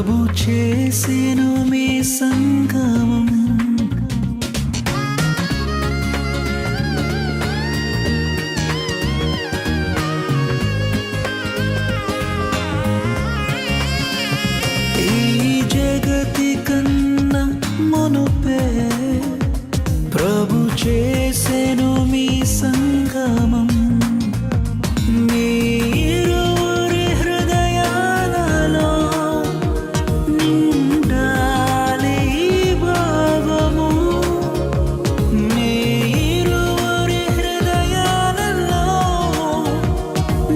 ప్రభు చేసెను మీ సంగమం. ప్రభు చేసెను మీ సంగమం. మీరురి హృదయాలలో నిండాలి భావము. మీరురి హృదయాలలో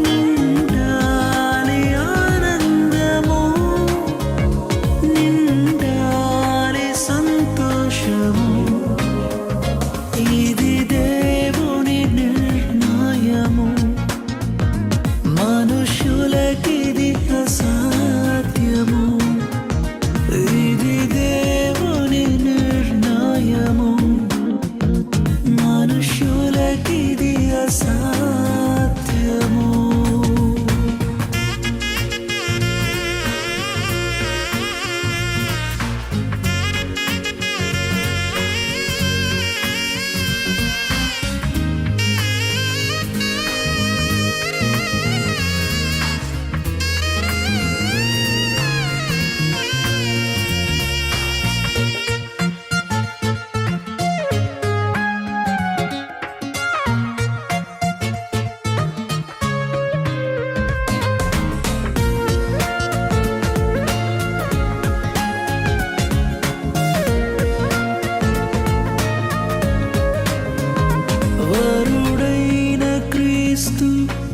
నిండాలి ఆనందము, నిండాలి సంతోషము. ఇది దేవుని నిర్ణయము, మనుషులకిది అసాధ్యము. ఇది దేవుని నిర్ణయము, మనుషులకిది అసాధ్యము.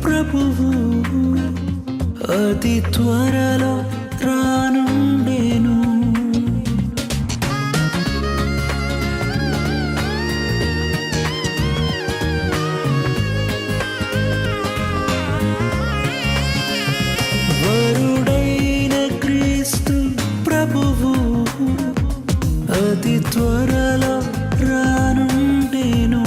ప్రభువు అతి త్వరలో రానుండెను. వరుడైన క్రీస్తు ప్రభువు అతి త్వరలో రానుండెను.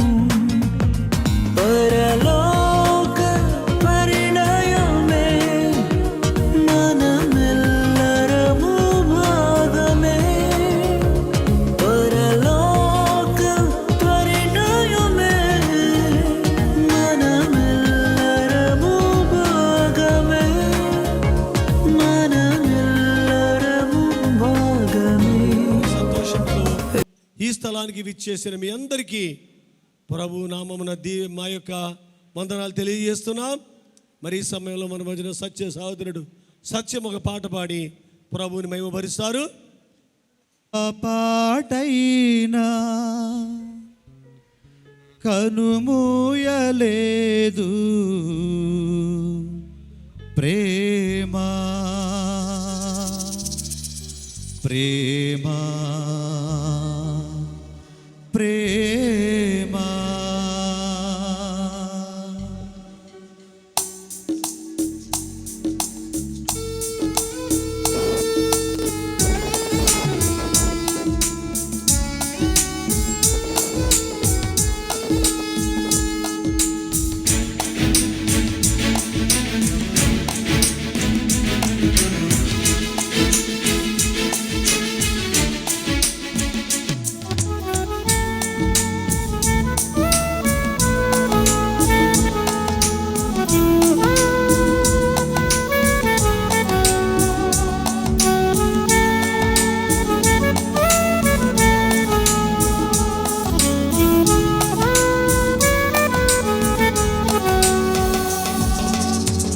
ఈ స్థలానికి విచ్చేసిన మీ అందరికీ ప్రభు నామమున మా యొక్క వందనాలు తెలియజేస్తున్నాం. మరి ఈ సమయంలో మన మధ్యన సత్య సహోదరుడు సత్యం ఒక పాట పాడి ప్రభువుని మహిమపరుస్తారు. పాటైనా కనుమూయలేదు ప్రేమ ప్రేమ ప్రేమ.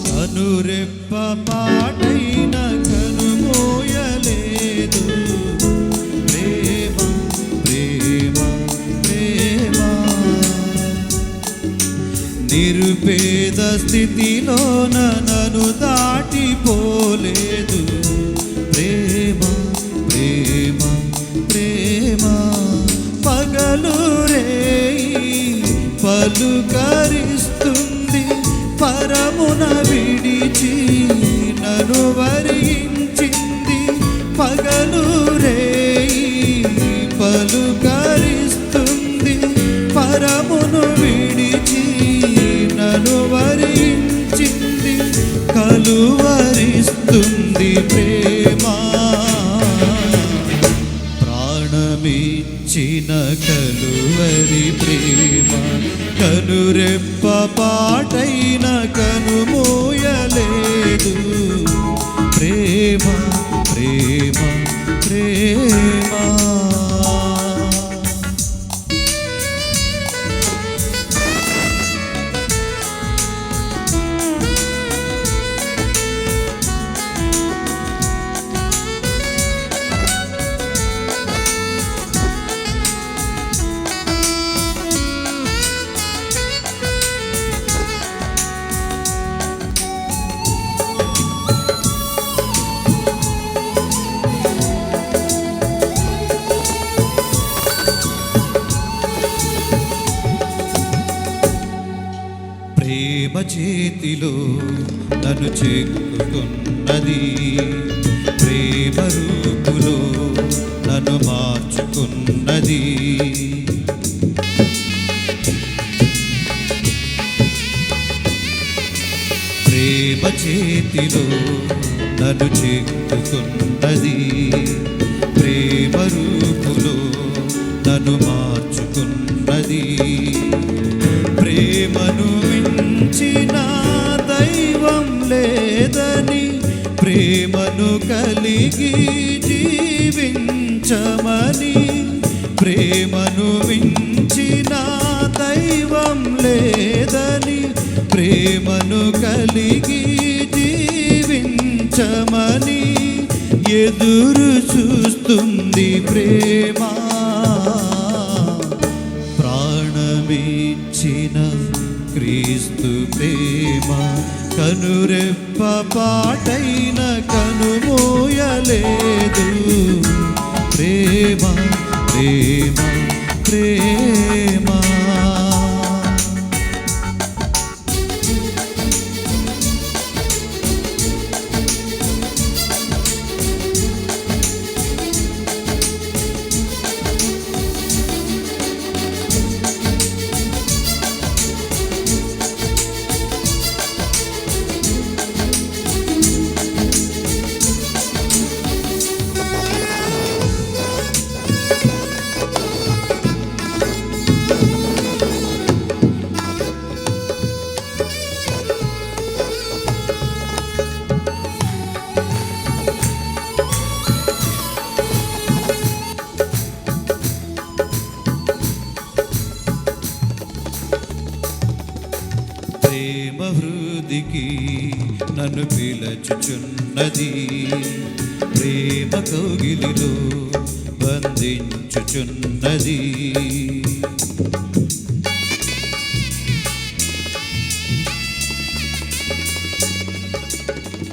కనురెప్ప పాటైన కనుమోయలేదు ప్రేమ ప్రేమ ప్రేమ. నిరుపేద స్థితిలోన నన్ను దాటిపోలేదు ప్రేమ ప్రేమ ప్రేమ. పగలు రేయి పలుకరిస్తుంది, పరమున విడిచి నన్ను వరించింది. పగలు రేయి పలుకరిస్తుంది, పరమును విడిచి నన్ను వరించింది. కలువరిస్తుంది ప్రేమ వరించిన కలువరి ప్రేమ కనురెప్ప పాటైన కనుమూయలేదు. ప్రేమ ప్రేమ ప్రేమ ప్రేమ చేతిలో నన్ను చెక్కుకున్నది, ప్రేమ రూపులో నన్ను మార్చుకున్నది. ప్రేమ చేతిలో నన్ను చెక్కుకున్నది, ప్రేమ రూపులో నన్ను మార్చుకున్నది. ప్రేమను మించిన దైవం లేదని, ప్రేమను కలిగి జీవించమని. ప్రేమను మించిన దైవం లేదని, ప్రేమను కలిగి జీవించమని ఎదురు చూస్తుంది ప్రేమ. ప్రాణమిచ్చిన క్రీస్తు ప్రేమ కనురెప్ప పాటైన కనుమూయలేదు. ప్రేమ ప్రేమ ప్రేమ ప్రేమ హృదికి నన్ను పిలచుచున్నది, ప్రేమ కౌగిలిలో బంధించుచున్నది.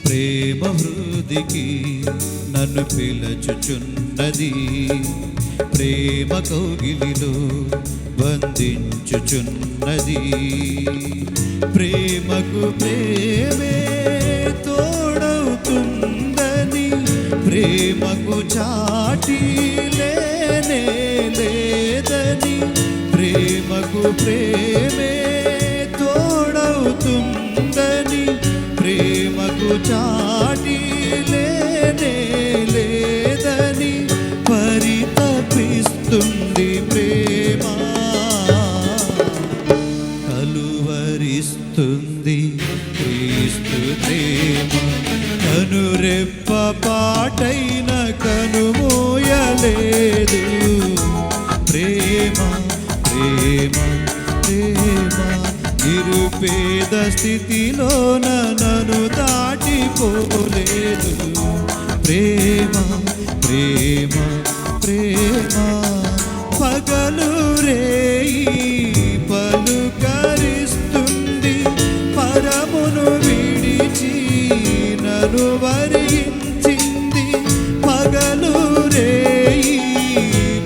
ప్రేమ హృదికి నన్ను పిలచుచున్నది, ప్రేమ కౌగిలిలో బంధించుచున్నది. ప్రేమకు ప్రేమే తోడవుతుందని, ప్రేమకు చాటి లేనే లేదని. ప్రేమకు ప్రేమే తోడవుతుందని, ప్రేమకు చాటి లేనే లేదని పరితపిస్తుంది ప్రేమ. కలువరిస్తుంది క్రీస్తు ప్రేమ కనురెప్ప పాటైన కనుమూయలేదు. ప్రేమ ప్రేమ ప్రేమ నిరుపేద స్థితిలోన నన్ను దాటిపోలేదు. ప్రేమ ప్రేమ ప్రేమ పగలు రేయి పలుకరిస్తుంది, పరమును విడిచి నన్ను వరించింది. పగలు రేయి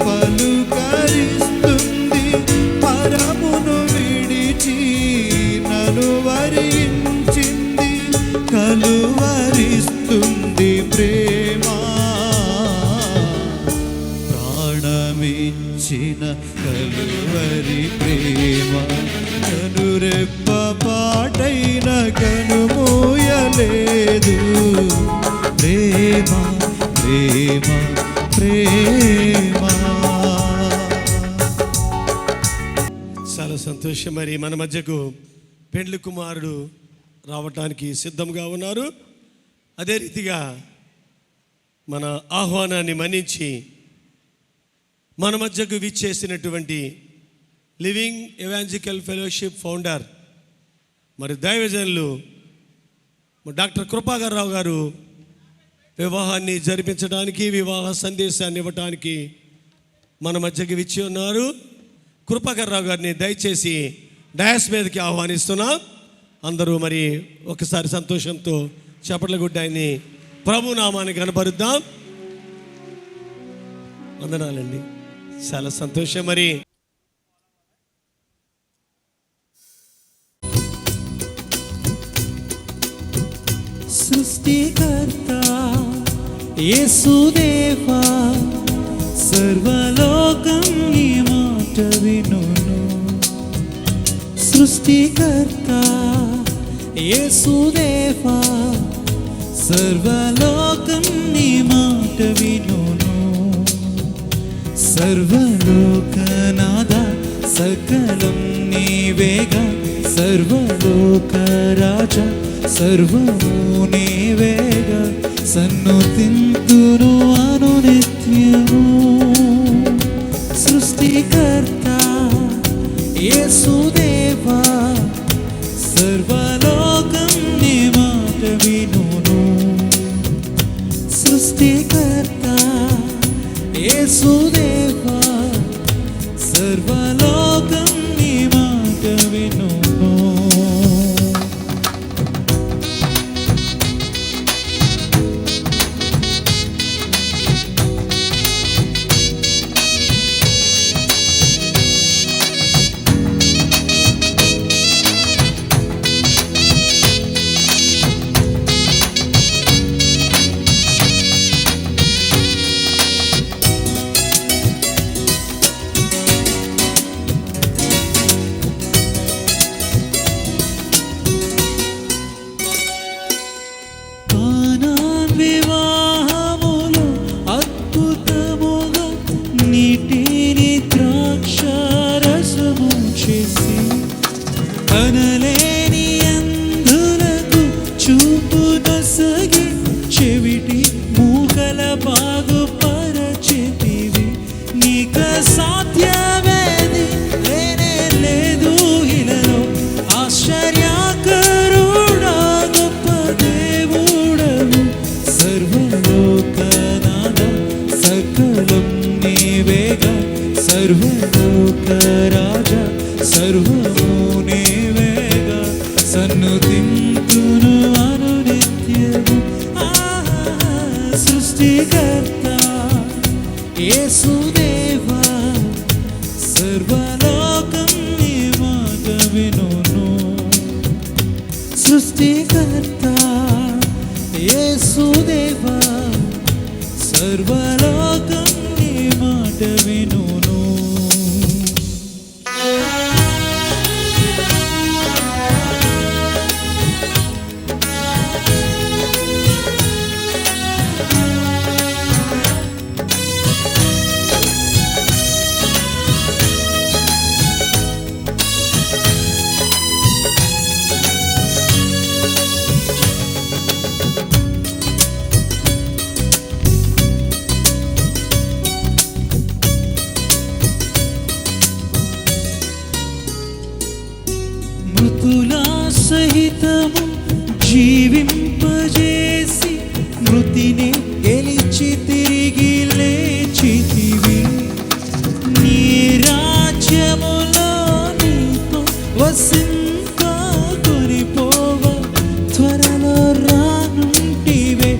పలుకరిస్తుంది, పరమును విడిచి నన్ను వరించింది. కలువరిస్తుంది ప్రేమ. ప్రాణమిచ్చిన కలువరి ప్రేమ కనురెప్ప పాటైన కనుమూయలేదు. ప్రేమ ప్రేమ ప్రేమ చాలా సంతోషం. మరి మన మధ్యకు పెండ్లి కుమారుడు రావటానికి సిద్ధంగా ఉన్నారు. అదే రీతిగా మన ఆహ్వానాన్ని మన్నించి మన మధ్యకు విచ్చేసినటువంటి లివింగ్ ఎవాంజలికల్ ఫెలోషిప్ ఫౌండర్ మరి దైవజనులు డాక్టర్ కృపాకర్ రావు గారు వివాహాన్ని జరిపించడానికి, వివాహ సందేశాన్ని ఇవ్వటానికి మన మధ్యకి విచ్చి ఉన్నారు. కృపాకర్ రావు గారిని దయచేసి డయాస్ మీదకి ఆహ్వానిస్తున్నాం. అందరూ మరి ఒకసారి సంతోషంతో చప్పట్ల గుడ్డాన్ని ప్రభు నామాన్ని కనపరుద్దాం. వందనాలండి, చాలా సంతోషం. మరి సృష్టికర్త యేసుదేవా సర్వలోకం నీ మాట వినును. సృష్టికర్త యేసుదేవా సర్వలోకం నీ మాట వినును. సర్వలోకనాథ సకలం నీవేగా, సర్వలోక రాజా సర్వము నీవేగా, సన్నుతింతును అనునిత్యము. సృష్టికర్త యేసుదేవా సర్వలోకం నీ మాట వినును. సృష్టికర్త యేసుదేవా సర్వలోకం నీ మాట వినును. వివాహములు అద్భుతముగా నీటిని ద్రాక్షారసము చేసి, కనలేని అంధులకు చూపు నొసగి, చెవిటి మూగల బాగుపరచితివి. నీక సాధ్యమేది లేనే లేదు ఇలలో, ఆశ్చర్యకరుడా గొప్ప దేవుడవు. సర్వలోకనాథ సకలం నీవేగా, సర్వలోక రాజా సర్వము నీవేగా, సన్నుతింతును అనునిత్యము. సృష్టికర్త యేసుదేవా సర్వలోకం నీ మాట వినును. సృష్టికర్త యేసుదేవా సర్వలోకం నీ మాట వినును. మృతులా సహితము జీవింపజేసి, మృతిని గెలిచి తిరిగి లేచితివి. నీ రాజ్యములో నీతో వసింప కొనిపోవ త్వరలో రానుంటివే.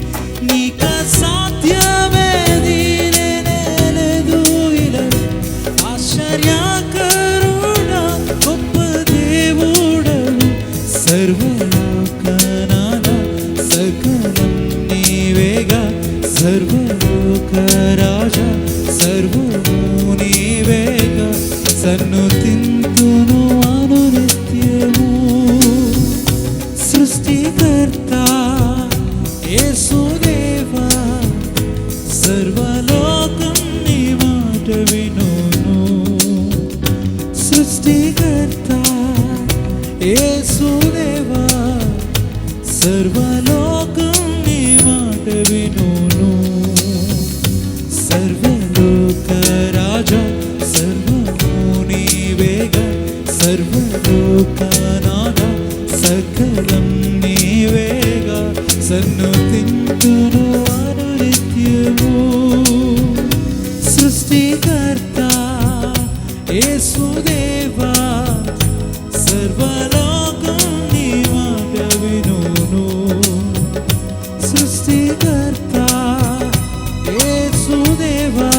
నీక సాధ్యమేది లేనే లేదు ఇలలో, ఆశ్చర్యకరుడా గొప్ప దేవుడవు. సర్వలోకనాథ సకలం నీవేగా, సర్వలోక రాజా సర్వము నీవేగా, సన్నుతింతును అనునిత్యము. సృష్టికర్త యేసుదేవా సర్వలోకం నీ మాట వినును. సృష్టికర్త కీర్తింతును అనునిత్యము. సృష్టికర్త యేసుదేవా, సర్వలోకం నీ మాట వినును. సృష్టికర్త యేసుదేవా,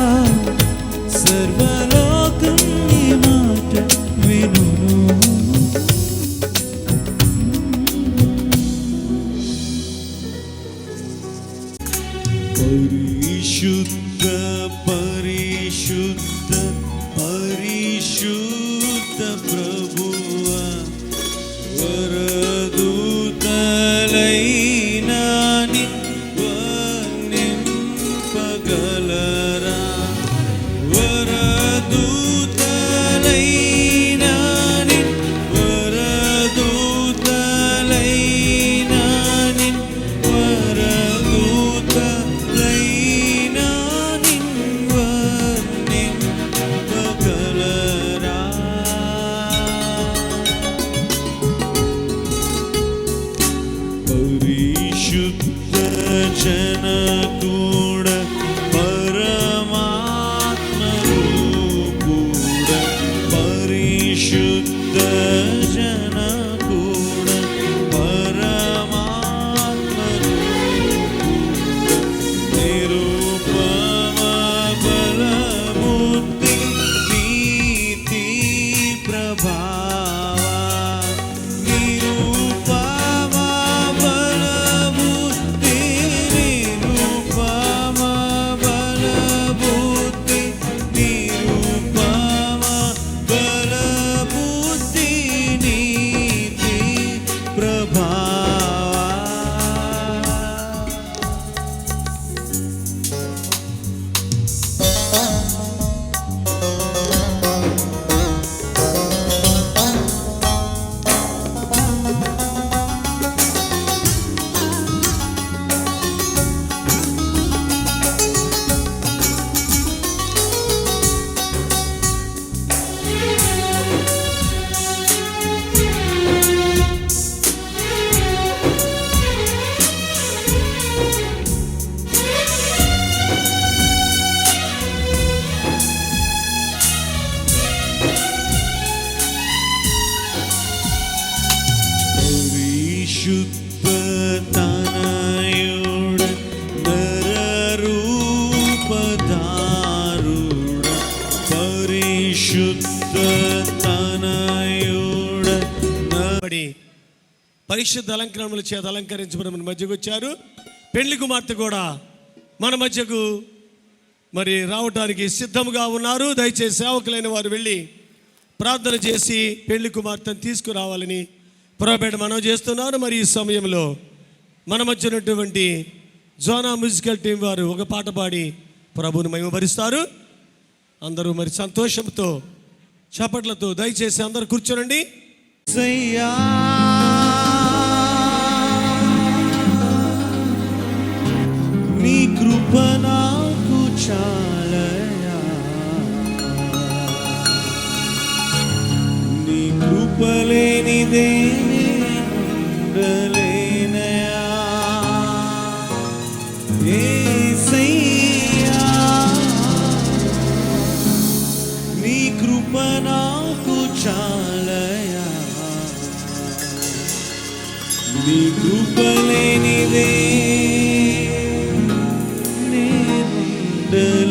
సర్వలోకం నీ మాట వినును. పరిశుద్ధ పరిశుద్ధ పరిశుద్ధ ప్రభువా, వరదూతలైనా వర్ణింపగలరా? వరదూతలైనా వరదూతలైనా వరదూతలైనా వర్ణింపగలరా? పరిశుద్ధ జనకూడ పరమాత్మ రూపుడ, పరిశుద్ధ జనకూడ పరమాత్మ రూపుడ, నిరూపమ బలబుద్ధి నీతి ప్రభావ, నిరూపమ బలబుద్ధి నిరూపమ బలబుద్ధి నిరూపమ బలబుద్ధి నీతి ప్రభావ. పరిశుద్ధ తనయుడ నరరూపధారుడ, పరిశుద్ధ తనయుడ పరిశుద్ధ అలంకరణల చేత అలంకరించబడి మన మధ్యకు వచ్చారు. పెళ్లి కుమార్తె కూడా మన మధ్యకు మరి రావటానికి సిద్ధంగా ఉన్నారు. దయచేసి సేవకులైన వారు వెళ్ళి ప్రార్థన చేసి పెళ్లి కుమార్తెను తీసుకురావాలని పురబేట మనం చేస్తున్నారు. మరి ఈ సమయంలో మన మధ్య ఉన్నటువంటి జోనా మ్యూజికల్ టీం వారు ఒక పాట పాడి ప్రభువుని మహిమపరుస్తారు. అందరూ మరి సంతోషంతో చప్పట్లతో దయచేసి అందరూ కూర్చోనండి. సయ్యా నీ కృప నాకు చాలయా, నీ కృప లేనిదే ఉండలేనయా. యేసయ్యా నీ కృప నాకు చాలయా, నీ కృప లేనిదే నేనుండలేనయా.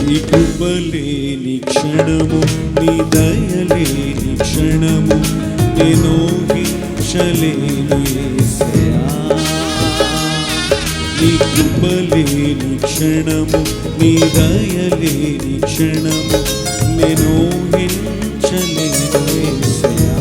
నీ కృపలేని క్షణము, నీ దయలేని క్షణము నేను ఊహించలేను యేసయ్యా. నీ కృపలేని క్షణము, నీ దయలేని క్షణము నేను ఊహించలేను యేసయ్యా.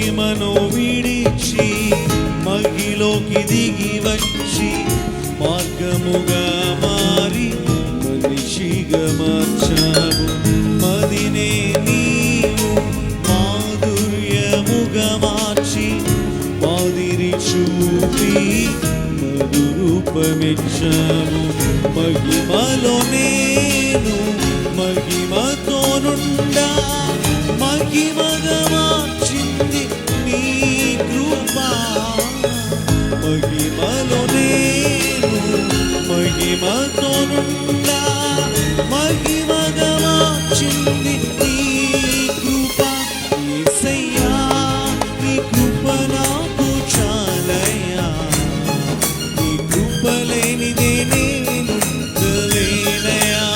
మహిమను విడిచి మహిలోకి దిగి వచ్చి మార్గముగా మారి మనిషిగా మార్చావు. మదినే నీవు మాధుర్యముగా మార్చి మాదిరి చూపి మధు రూపమిచ్చావు. మహిమలో నేను మహిమతో నుండా మహిమగా మార్చింది నీ కృప. మహిమలో నేను మహిమతో నుండా మహిమగా మార్చింది నీ కృప. యేసయ్యా నీ కృప నాకు చాలయ్యా, నీ కృప లేనిదే నేను ఉండలేనయ్యా.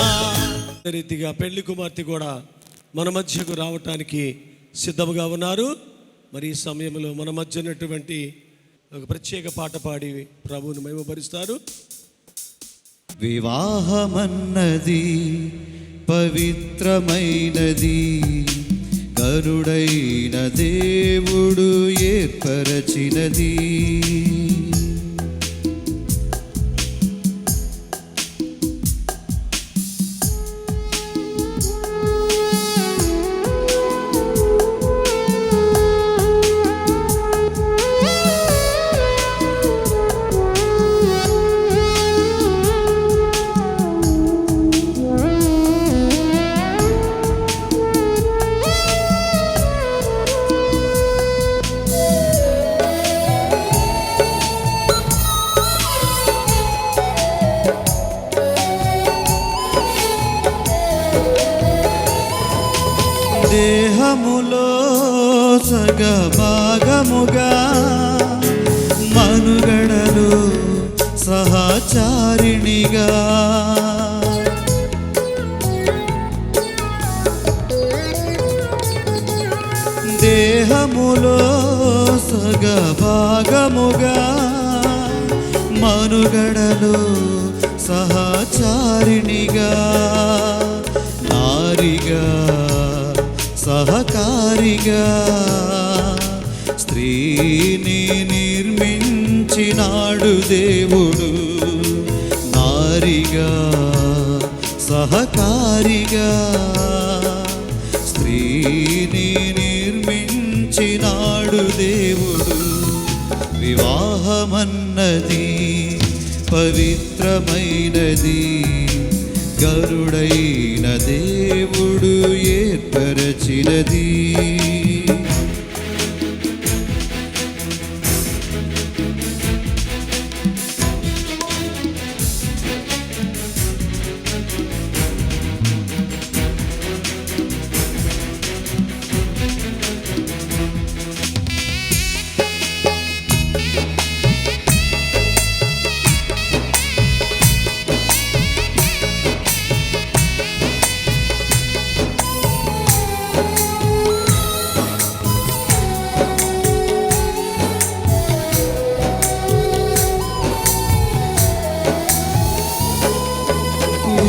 రీతిగా పెళ్లి కుమార్తె కూడా మన మధ్యకు రావటానికి సిద్ధంగా ఉన్నారు. మరి ఈ సమయంలో మన మధ్య ఉన్నటువంటి ఒక ప్రత్యేక పాట పాడి ప్రభువుని మహిమపరుస్తారు. వివాహమన్నది పవిత్రమైనది, కరుడైన దేవుడు ఏర్పరచినది. దేహములో సగభాగముగా మనుగడలు సహచారిణిగా దేహములో సగభాగముగా మనుగడలు సహచారిణిగా నారిగా సహకారిగా స్త్రీని నిర్మించినాడు దేవుడు. నారిగా సహకారిగా స్త్రీని నిర్మించినాడు దేవుడు. వివాహమన్నది పవిత్రమైనది, గరుడైన దేవుడు ఏర్పరచినది.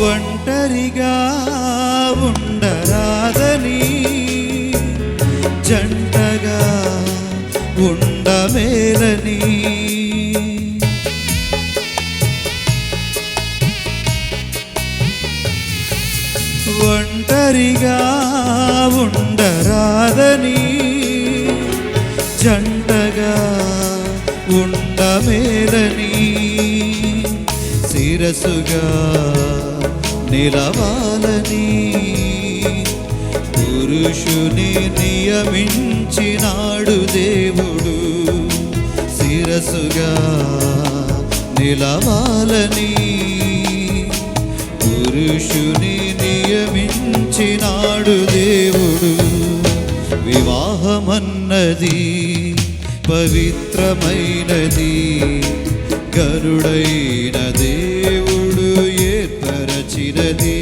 ఒంటరిగా ఉండరాదని జంటగా ఉండమేలని ఒంటరిగా ఉండరాదని జంటగా ఉండమేలని శిరసుగా నిలవాలని పురుషుని నియమించినాడు దేవుడు. శిరసుగా నిలవాలని పురుషుని నియమించినాడు దేవుడు. వివాహమన్నది పవిత్రమైనది, గరుడైన దేవుడు ఏర్పరచినది.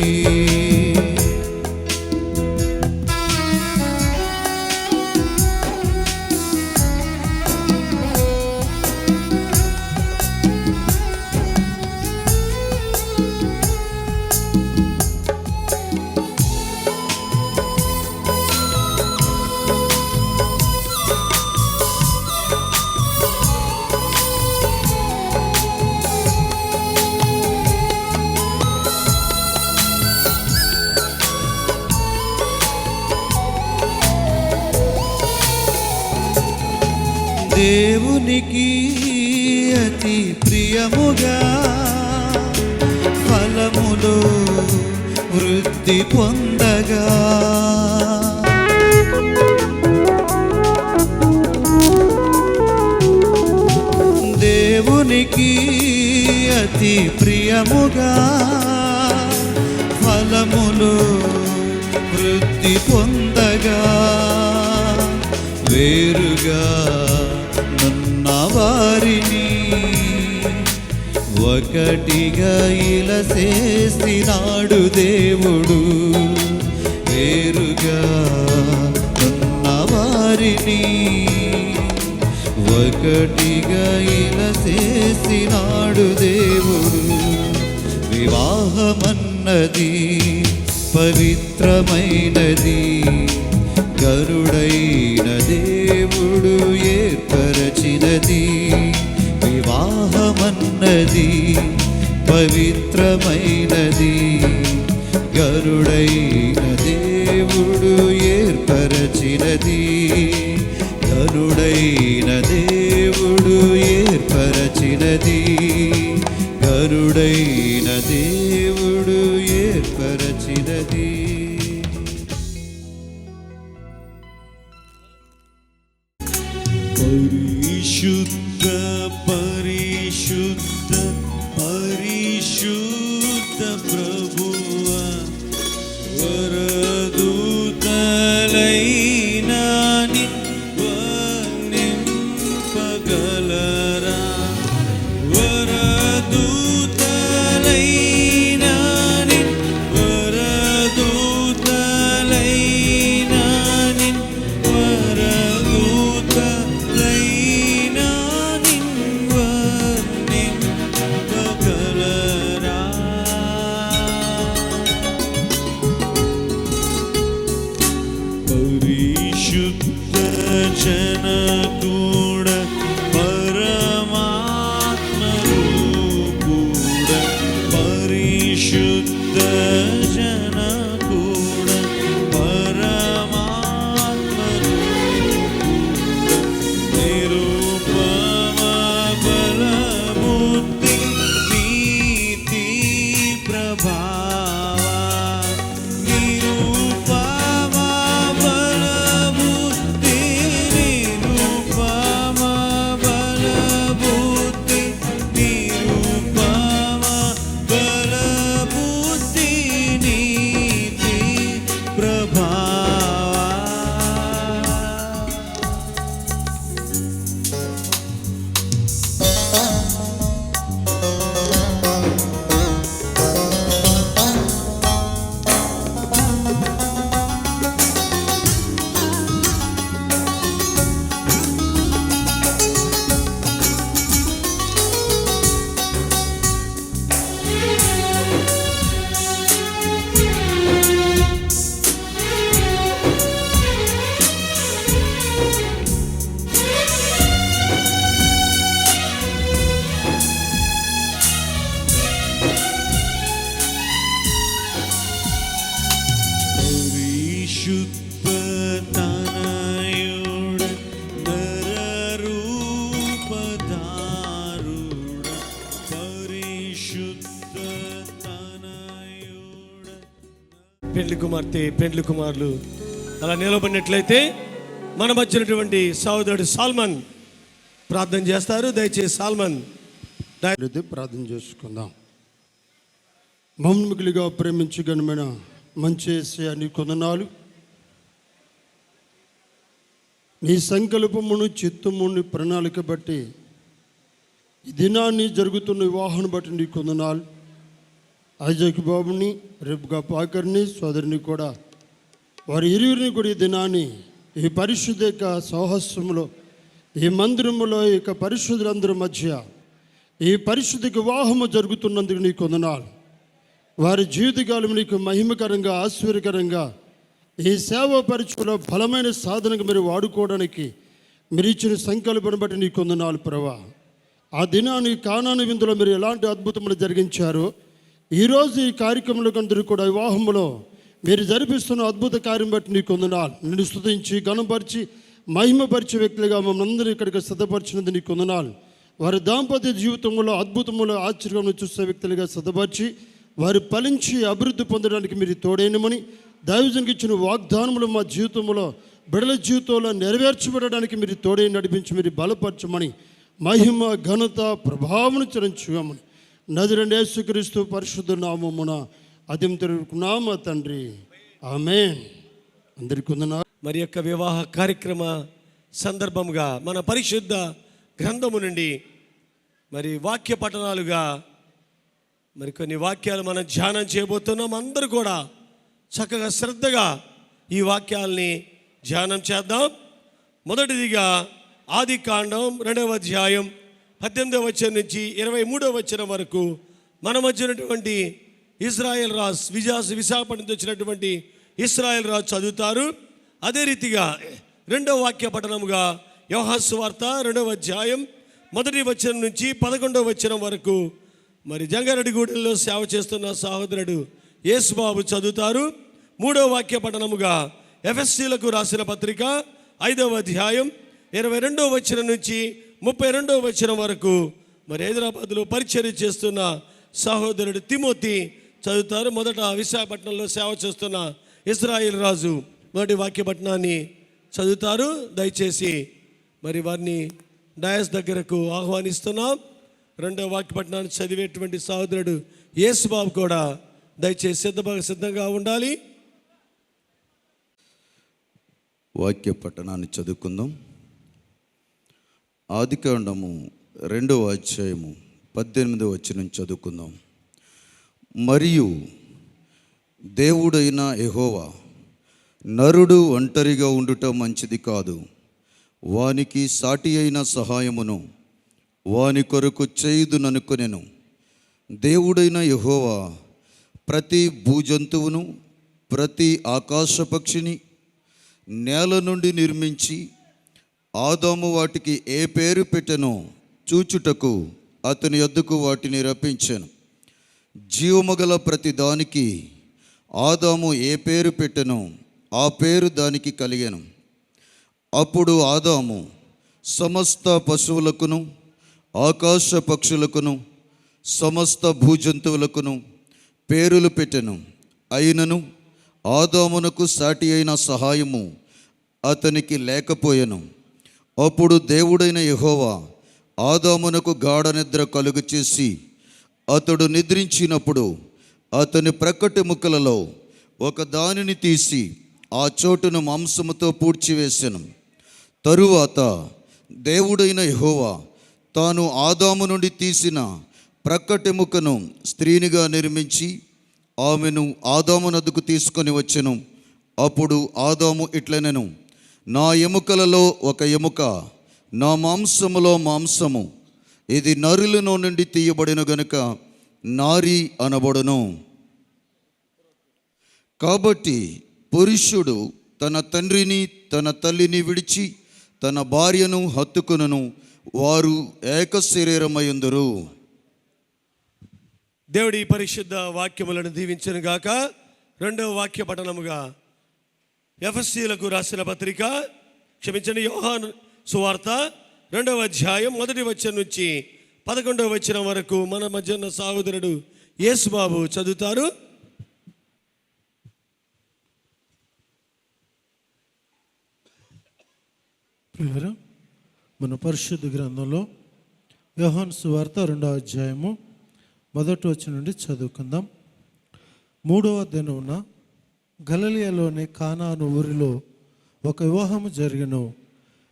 దేవునికి అతి ప్రియముగా ఫలములో వృద్ధి పొందగా దేవునికి అతి ప్రియముగా ఫలములో వృద్ధి పొందగా వేరుగా నున్న వారిని ఒకటిగా ఇలా చేసినాడు దేవుడు. వేరుగా నున్న వారిని ఒకటిగా ఇలా చేసినాడు దేవుడు. వివాహమన్నది పవిత్రమైనది, కరుడైన దేవుడు ఏర్పరచినది. వివాహమన్నది పవిత్రమైనది, కరుడైన దేవుడు ఏర్పరచినది. కరుడైన దేవుడు ఏర్పరచినది, కరుడైన దేవుడు ఏర్పరచినది. పరిశుద్ధ పరిశుద్ధ పరిశుద్ధ ప్రభువా, వరదూతలైన వర్ణింపగలరా? వరదూతలైన వరదూతలైన వరదూతలైన వర్ణింపగలరా? పరిశుద్ధ జనకూడ పరమాత్మరూపుడ, పరిశుద్ధ జనకూడ పరమాత్మరూపుడ, నిరుపమ బలబుద్ధి నీతి ప్రభావ, నిరుపమ బలబుద్ధి నిరుపమ బలబుద్ధి నిరుపమ బలబుద్ధి నీతి ప్రభావ. పరిశుద్ధ తనయుడ నరరూపధారుడ, పరిశుద్ధ తనయుడ. పెండ్లి కుమార్తె పెండ్లి కుమారులు అలా నిలబడినట్లయితే మన మధ్యనటువంటి సహోదరుడు సాల్మన్ ప్రార్థన చేస్తారు. దయచేసి సాల్మన్. ప్రార్థన చేసుకుందాం. మమ్మల్ని మిగిలిగా ప్రేమించి ఘనమైన మంచి యేసయ్యా, నీ కొందనాలు. నీ సంకల్పమును చిత్తముని ప్రణాళిక బట్టి ఈ దినాన్ని జరుగుతున్న వివాహాన్ని బట్టి నీ కొందనాలు. ఐజాక్ బాబుని, రేపుగా పాకర్ని సోదరిని కూడా, వారి ఇరువురిని కూడా ఈ దినాన్ని ఈ పరిశుద్ధ యొక్క సౌహస్యంలో, ఈ మందిరములో ఇక పరిశుద్ధులందరి మధ్య ఈ పరిశుద్ధ వివాహము జరుగుతున్నందుకు నీ కొందనాలు. వారి జీవితకాలం నీకు మహిమకరంగా ఆశ్చర్యకరంగా ఈ సేవా పరిచయంలో బలమైన సాధనగా మీరు వాడుకోవడానికి మీరు ఇచ్చిన సంకల్పను బట్టి నీ కొందనాలు ప్రభా. ఆ దినాన్ని కానాను విందులో మీరు ఎలాంటి అద్భుతములు జరిగించారో ఈరోజు ఈ కార్యక్రమంలో అందరూ కూడా వివాహంలో మీరు జరిపిస్తున్న అద్భుత కార్యం బట్టి నీ కొందనాలు. నిన్ను స్తుతించి ఘనపరిచి మహిమపరిచే వ్యక్తులుగా మమ్మల్ని అందరూ ఇక్కడికి సిద్ధపరిచినది నీకు వందనాలు. వారి దాంపత్య జీవితంలో అద్భుతములు ఆశ్చర్యములు చూసే వ్యక్తులుగా సిద్ధపరిచి వారు ఫలించి అభివృద్ధి పొందడానికి మీరు తోడైనమని, దైవజనునికి ఇచ్చిన వాగ్దానములు మా జీవితంలో బిడ్డల జీవితంలో నెరవేర్చబడడానికి మీరు తోడై నడిపించి మీరు బలపరచమని, మహిమ ఘనత ప్రభావమును చెల్లించుకోమని నజరేయుడైన యేసుక్రీస్తు పరిశుద్ధ నామమున అదింతుకున్నాము తండ్రి, ఆమేన్. అందరికీ వందనాలు. మరి యొక్క వివాహ కార్యక్రమ సందర్భంగా మన పరిశుద్ధ గ్రంథము నుండి మరి వాక్య పఠనాలుగా మరి కొన్ని వాక్యాలు మనం ధ్యానం చేయబోతున్నాం. అందరూ కూడా చక్కగా శ్రద్ధగా ఈ వాక్యాలని ధ్యానం చేద్దాం. మొదటిదిగా ఆదికాండం 2వ అధ్యాయం 18వ వచనం నుంచి 23వ వచనం వరకు మన మధ్య ఉన్నటువంటి ఇశ్రాయేల్ రాజు విశాఖపట్నం నుంచి వచ్చినటువంటి ఇశ్రాయేల్ రాజు చదువుతారు. అదే రీతిగా 2వ వాక్య పఠనముగా యోహాను సువార్త 2వ అధ్యాయం 1వ వచనం నుంచి 11వ వచనం వరకు మరి జంగారెడ్డిగూడెంలో సేవ చేస్తున్న సహోదరుడు యేసుబాబు చదువుతారు. 3వ వాక్య పఠనముగా ఎఫెసీలకు రాసిన పత్రిక 5వ అధ్యాయం 22వ వచనం నుంచి 32వ వచనం వరకు మరి హైదరాబాద్లో పరిచర్య చేస్తున్న సహోదరుడు తిమోతి చదువుతారు. మొదట విశాఖపట్నంలో సేవ చేస్తున్న ఇశ్రాయేల్ రాజు మొదటి వాక్య పఠనాన్ని చదువుతారు. దయచేసి మరి వారిని డయాస్ దగ్గరకు ఆహ్వానిస్తున్నాం. 2వ వాక్య పఠనాన్ని చదివేటువంటి సహోదరుడు యేసుబాబు కూడా దయచేసి సిద్ధంగా ఉండాలి. వాక్య పట్టణాన్ని చదువుకుందాం. ఆదికాండము 2వ అధ్యాయము 18వ వచనం చదువుకుందాం. మరియు దేవుడైన యెహోవా నరుడు ఒంటరిగా ఉండుట మంచిది కాదు, వానికి సాటి అయిన సహాయమును వాని కొరకు చేయుదుననుకొనెను. దేవుడైన యెహోవా ప్రతి భూజంతువును ప్రతి ఆకాశ పక్షిని నేల నుండి నిర్మించి ఆదాము వాటికి ఏ పేరు పెట్టెనో చూచుటకు అతని యొద్దకు వాటిని రప్పించాను. జీవముగల ప్రతి దానికి ఆదాము ఏ పేరు పెట్టెనో ఆ పేరు దానికి కలిగెను. అప్పుడు ఆదాము సమస్త పశువులకును ఆకాశ పక్షులకును సమస్త భూజంతువులకును పేరులు పెట్టెను. అయినను ఆదామునకు సాటి అయిన సహాయము అతనికి లేకపోయెను. అప్పుడు దేవుడైన యెహోవా ఆదామునకు గాఢ నిద్ర కలుగు చేసి అతడు నిద్రించినప్పుడు అతని ప్రక్కటి ముక్కలలో ఒక దానిని తీసి ఆ చోటును మాంసముతో పూడ్చివేసెను. తరువాత దేవుడైన యెహోవా తాను ఆదాము నుండి తీసిన ప్రక్కటి ముక్కను స్త్రీనిగా నిర్మించి ఆమెను ఆదాము నద్దకు తీసుకొని వచ్చెను. అప్పుడు ఆదాము ఇట్లనెను, నా ఎముకలలో ఒక ఎముక, నా మాంసములో మాంసము, ఇది నరులలో నుండి తీయబడిన గనుక నారి అనబడును. కాబట్టి పురుషుడు తన తండ్రిని తన తల్లిని విడిచి తన భార్యను హత్తుకొనును, వారు ఏక శరీరమయుందురు. దేవుడి పరిశుద్ధ వాక్యములను దీవించను గాక. 2వ వాక్య పఠనముగా ఎఫెసీలకు రాసిన పత్రిక యోహాను సువార్త 2వ అధ్యాయం 1వ వచనం నుంచి 11వ వచనం వరకు మన మధ్య ఉన్న సహోదరుడు యేసుబాబు చదువుతారు. ప్రియులారా, మన పరిశుద్ధ గ్రంథంలో యోహాను సువార్త 2వ అధ్యాయము 1వ వచనం నుండి చదువుకుందాం. 3వ దినమున గలిలయలోని కానాను ఊరిలో ఒక వివాహము జరిగెను.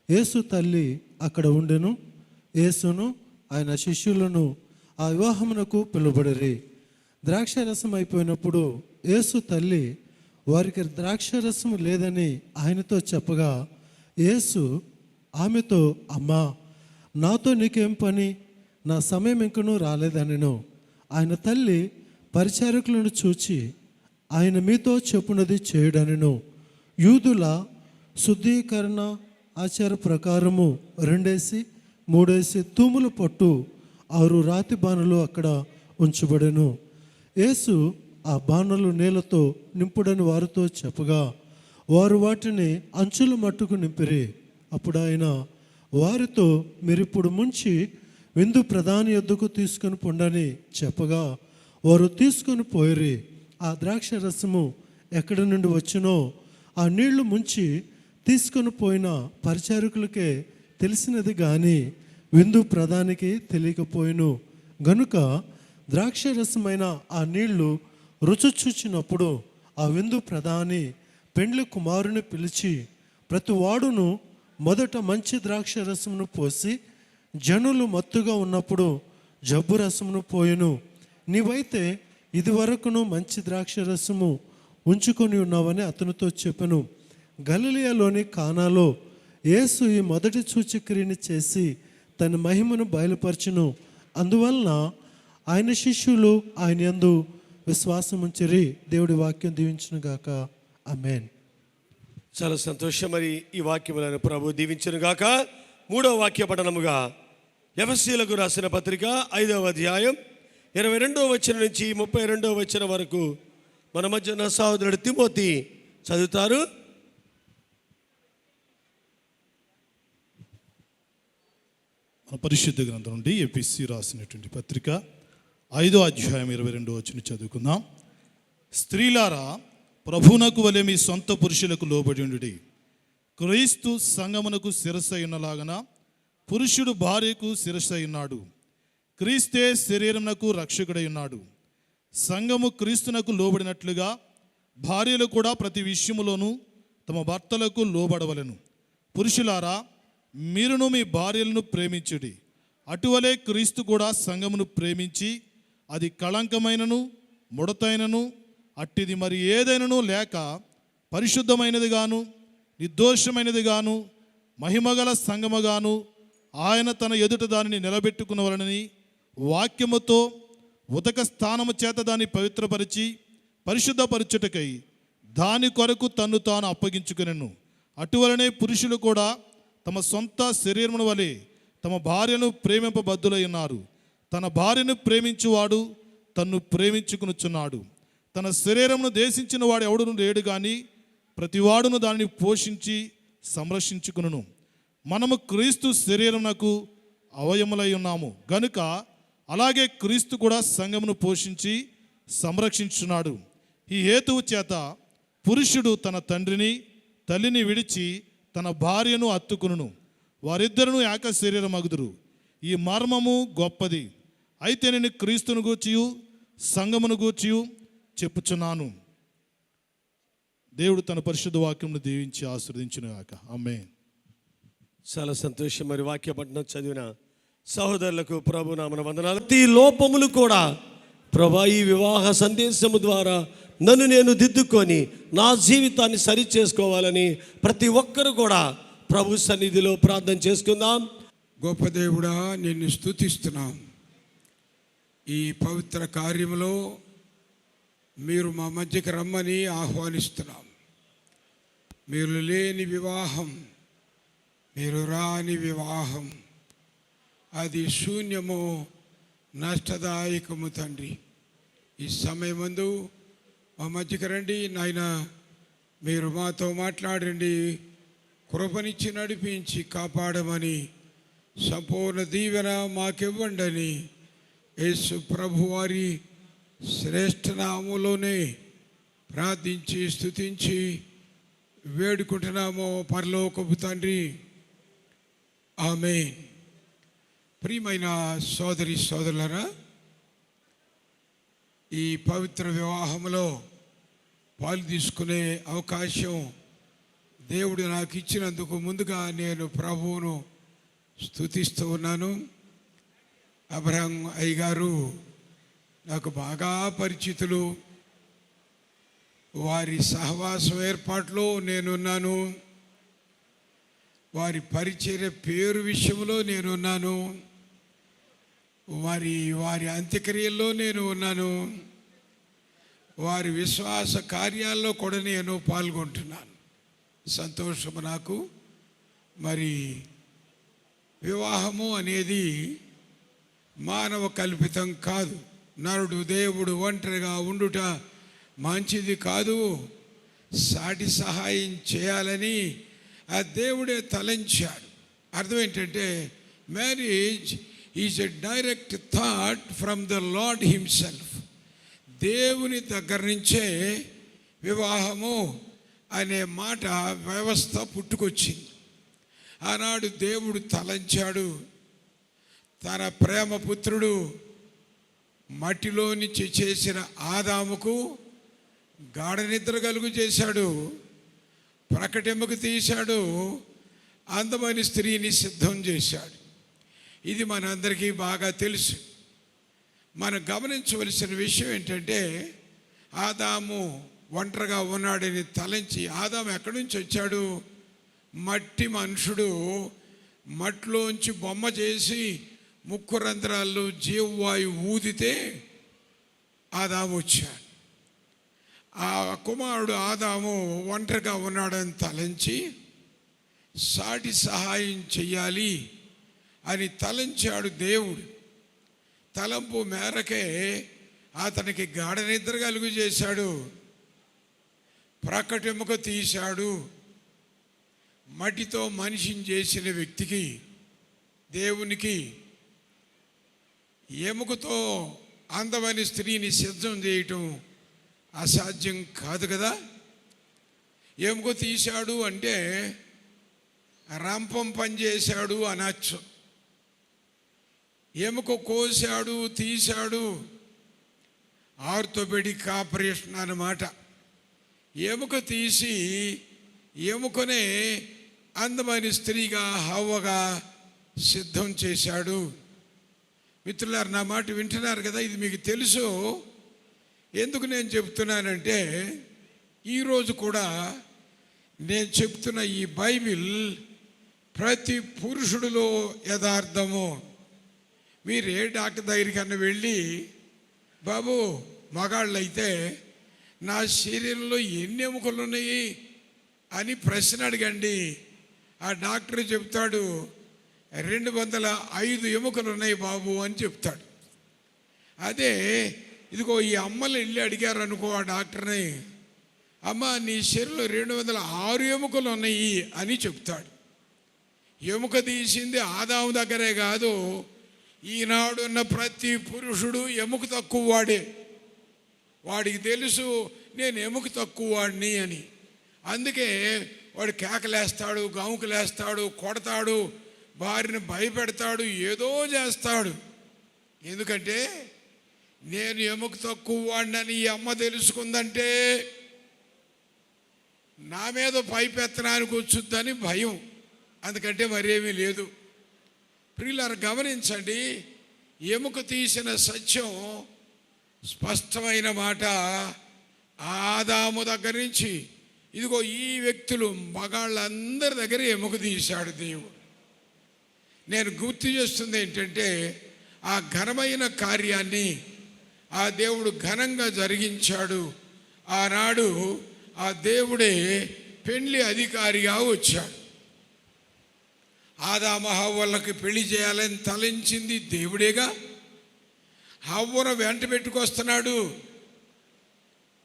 యేసు తల్లి అక్కడ ఉండెను. యేసును ఆయన శిష్యులను ఆ వివాహమునకు పిలువబడిరి. ద్రాక్షరసం అయిపోయినప్పుడు యేసు తల్లి వారికి ద్రాక్షరసము లేదని ఆయనతో చెప్పగా యేసు ఆమెతో, అమ్మా, నాతో నీకేం పని, నా సమయం ఇంకనూ రాలేదనెను. ఆయన తల్లి పరిచారకులను చూచి, ఆయన మీతో చెప్పున్నది చేయుడనెను. యూదుల శుద్ధీకరణ ఆచార ప్రకారము 2-3 తూములు పట్టు 6 రాతి బాణలు అక్కడ ఉంచబడెను. యేసు ఆ బాణలు నీళ్లతో నింపుడని వారితో చెప్పగా వారు వాటిని అంచుల మట్టుకు నింపిరి. అప్పుడు ఆయన వారితో, మీరిప్పుడు ముంచి విందు ప్రధాని యొద్దకు తీసుకొని పొండని చెప్పగా వారు తీసుకొని పోయిరి. ఆ ద్రాక్ష రసము ఎక్కడి నుండి వచ్చినో ఆ నీళ్లు ముంచి తీసుకొని పోయిన పరిచారకులకే తెలిసినది కానీ విందు ప్రధానికి తెలియకపోయిను. గనుక ద్రాక్ష రసమైన ఆ నీళ్లు రుచి చూచినప్పుడు ఆ విందు ప్రధాని పెండ్లి కుమారుని పిలిచి, ప్రతి వాడును మొదట మంచి ద్రాక్ష రసమును పోసి జనులు మత్తుగా ఉన్నప్పుడు జబ్బు రసమును పోయెను. నీవైతే ఇదివరకును మంచి ద్రాక్ష రసము ఉంచుకొని ఉన్నావని అతనితో చెప్పెను. గలిలయలోని కానాలో యేసు ఈ మొదటి సూచక్రియని చేసి తన మహిమను బయలుపరచును. అందువలన ఆయన శిష్యులు ఆయన యందు విశ్వాసం ఉంచిరి. దేవుడి వాక్యం దీవించును గాక. ఆమేన్. చాలా సంతోషం. మరి ఈ వాక్యములను ప్రభు దీవించును గాక. 3వ వాక్య పఠనముగా ఎఫెసీయులకు రాసిన పత్రిక 5వ అధ్యాయం 22వ వచనం నుంచి 32వ వచనం వరకు మన మధ్య నా సహోదరుడు తిమోతి చదువుతారు. మన పరిశుద్ధ గ్రంథం నుండి ఎఫెసీ రాసినటువంటి పత్రిక 5వ అధ్యాయం 22వ వచనం చదువుకుందాం. స్త్రీలారా, ప్రభువునకు వలె మీ సొంత పురుషులకు లోబడి ఉండుడి. క్రీస్తు సంగమునకు శిరస్సు అయినలాగన పురుషుడు భార్యకు శిరస్సు ఉన్నాడు. క్రీస్తే శరీరమునకు రక్షకుడై ఉన్నాడు. సంఘము క్రీస్తునకు లోబడినట్లుగా భార్యలు కూడా ప్రతి విషయములోనూ తమ భర్తలకు లోబడవలెను. పురుషులారా, మీరును మీ భార్యలను ప్రేమించుడి. అటువలే క్రీస్తు కూడా సంఘమును ప్రేమించి అది కళంకమైనను ముడతైనను అట్టిది మరి ఏదైనను లేక పరిశుద్ధమైనదిగాను నిర్దోషమైనదిగాను మహిమగల సంగముగాను ఆయన తన ఎదుట దానిని నిలబెట్టుకునవలనని వాక్యముతో ఉదక స్థానము చేత దాన్ని పవిత్రపరిచి పరిశుద్ధపరచుటకై దాని కొరకు తన్ను తాను అప్పగించుకునెను. అటువలనే పురుషులు కూడా తమ సొంత శరీరమును వలె తమ భార్యను ప్రేమింపబద్ధులై ఉన్నారు. తన భార్యను ప్రేమించువాడు తన్ను ప్రేమించుకునుచున్నాడు. తన శరీరమును దేశించిన వాడు ఎవడును లేడు కానీ ప్రతివాడును దానిని పోషించి సంరక్షించుకును. మనము క్రీస్తు శరీరమునకు అవయములై ఉన్నాము గనుక అలాగే క్రీస్తు కూడా సంఘమును పోషించి సంరక్షించున్నాడు. ఈ హేతువు చేత పురుషుడు తన తండ్రిని తల్లిని విడిచి తన భార్యను హత్తుకును, వారిద్దరును ఏక శరీరమగుదురు. ఈ మర్మము గొప్పది. అయితే నేను క్రీస్తును గూర్చియు సంఘమును గూర్చియు చెప్పుచున్నాను. దేవుడు తన పరిశుద్ధ వాక్యమును దీవించి ఆశీర్వదించును గాక. ఆమేన్. చాలా సంతోషం. మరి వాక్య పఠనం చదివిన సహోదరులకు ప్రభు నామన వందనాలు. ప్రతి లోపములు కూడా ప్రభా ఈ వివాహ సందేశము ద్వారా నన్ను నేను దిద్దుకొని నా జీవితాన్ని సరి చేసుకోవాలని ప్రతి ఒక్కరు కూడా ప్రభు సన్నిధిలో ప్రార్థన చేసుకుందాం. గొప్ప దేవుడా, నిన్ను స్తుతిస్తున్నాం. ఈ పవిత్ర కార్యములో మీరు మా మధ్యకి రమ్మని ఆహ్వానిస్తున్నాం. మీరు లేని వివాహం, మీరు రాని వివాహం అది శూన్యము, నష్టదాయకము. తండ్రి, ఈ సమయమందు మా మధ్యకి రండి నాయన. మీరు మాతో మాట్లాడండి, కృపనిచ్చి నడిపించి కాపాడమని, సంపూర్ణ దీవెన మాకివ్వండి. యేసు ప్రభు వారి శ్రేష్ఠ నామములోనే ప్రార్థించి స్తుతించి వేడుకుంటున్నాము పరలోకపు తండ్రి. ఆమేన్. ప్రియమైన సోదరి సోదరులారా, ఈ పవిత్ర వివాహంలో పాలు తీసుకునే అవకాశం దేవుడు నాకు ఇచ్చినందుకు ముందుగా నేను ప్రభువును స్తుతిస్తూ ఉన్నాను. అబ్రహాం అయ్య గారు నాకు బాగా పరిచితులు. వారి సహవాసం ఏర్పాట్లో నేనున్నాను. వారి పరిచర్య పేరు విషయంలో నేనున్నాను. వారి అంత్యక్రియల్లో నేను ఉన్నాను. వారి విశ్వాస కార్యాల్లో కూడా నేను పాల్గొంటున్నాను. సంతోషము నాకు. మరి వివాహము అనేది మానవ కల్పితం కాదు. నరుడు దేవుడు ఒంటరిగా ఉండుట మంచిది కాదు. సాటి సహాయం చేయాలని ఆ దేవుడే తలంచాడు. అర్థం ఏంటంటే marriage is a direct thought from the lord himself. దేవుని దగ్గర నుంచే వివాహము అనే మాట వ్యవస్థ పుట్టుకొచ్చింది. ఆనాడు దేవుడు తలంచాడు, తన ప్రేమ పుత్రుడు మట్టిలో నుంచి చేసిన ఆదాముకు గాఢ నిద్ర కలుగు చేశాడు, ప్రకటెముక తీశాడు, అందమైన స్త్రీని సిద్ధం చేశాడు. ఇది మనందరికీ బాగా తెలుసు. మనం గమనించవలసిన విషయం ఏంటంటే ఆదాము ఒంటరిగా ఉన్నాడని తలంచి, ఆదాము ఎక్కడి నుంచి వచ్చాడు? మట్టి మనుషుడు మట్టిలోంచి బొమ్మ చేసి ముక్కు రంధ్రాల్లో జీవవాయువు ఊదితే ఆదాము వచ్చాడు. ఆ కుమారుడు ఆదాము ఒంటరిగా ఉన్నాడని తలంచి సాటి సహాయం చెయ్యాలి అని తలంచాడు దేవుడు. తలంపు మేరకే అతనికి గాఢ నిద్ర కలుగు చేశాడు, ప్రకటెముక తీశాడు. మట్టితో మనిషిని చేసిన వ్యక్తికి, దేవునికి ఎముకతో అందమైన స్త్రీని సిద్ధం చేయటం అసాధ్యం కాదు కదా. ఎముక తీశాడు అంటే రంపం పనిచేశాడు అనొచ్చు. ఎముక కోసాడు, తీశాడు, ఆర్థోపెడిక్ ఆపరేషన్ అన్నమాట. ఎముక తీసి ఎముకనే అందమైన స్త్రీగా హవ్వగా సిద్ధం చేశాడు. మిత్రులారు, నా మాట వింటున్నారు కదా, ఇది మీకు తెలుసు. ఎందుకు నేను చెప్తున్నానంటే ఈరోజు కూడా నేను చెప్తున్న ఈ బైబిల్ ప్రతి పురుషుడిలో యథార్థము. మీరు ఏ డాక్టర్ దగ్గరికన్నా వెళ్ళి, బాబు మగాళ్ళు అయితే నా శరీరంలో ఎన్ని ఎముకలు ఉన్నాయి అని ప్రశ్న అడగండి. ఆ డాక్టర్ చెప్తాడు 205 ఎముకలు ఉన్నాయి బాబు అని చెప్తాడు. అదే ఇదిగో ఈ అమ్మలు వెళ్ళి అడిగారు అనుకో ఆ డాక్టర్ని, అమ్మ నీ శరీరంలో 206 ఎముకలు ఉన్నాయి అని చెప్తాడు. ఎముక తీసింది ఆదాము దగ్గరే కాదు, ఈనాడున్న ప్రతి పురుషుడు ఎముక తక్కువ వాడే. వాడికి తెలుసు నేను ఎముక తక్కువ వాడిని అని. అందుకే వాడు కేకలేస్తాడు, గౌంకులేస్తాడు, కొడతాడు, భార్యను భయపెడతాడు, ఏదో చేస్తాడు. ఎందుకంటే నేను ఎముక తక్కువ వాడినని ఈ అమ్మ తెలుసుకుందంటే నా మీద పైపెత్తనానికి వచ్చుద్దని భయం. అందుకంటే మరేమీ లేదు. ప్రియులారా, గమనించండి, ఎముక తీసిన సత్యం స్పష్టమైన మాట. ఆదాము దగ్గర నుంచి ఇదిగో ఈ వ్యక్తులు మగాళ్ళందరి దగ్గర ఎముక తీశాడు దేవుడు. నేను గుర్తు చేస్తుంది ఏంటంటే ఆ ఘనమైన కార్యాన్ని ఆ దేవుడు ఘనంగా జరిగించాడు. ఆనాడు ఆ దేవుడే పెళ్లి అధికారిగా వచ్చాడు. ఆదాము హవ్వలకి పెళ్లి చేయాలని తలంచింది దేవుడేగా. హవ్వను వెంట పెట్టుకొస్తున్నాడు.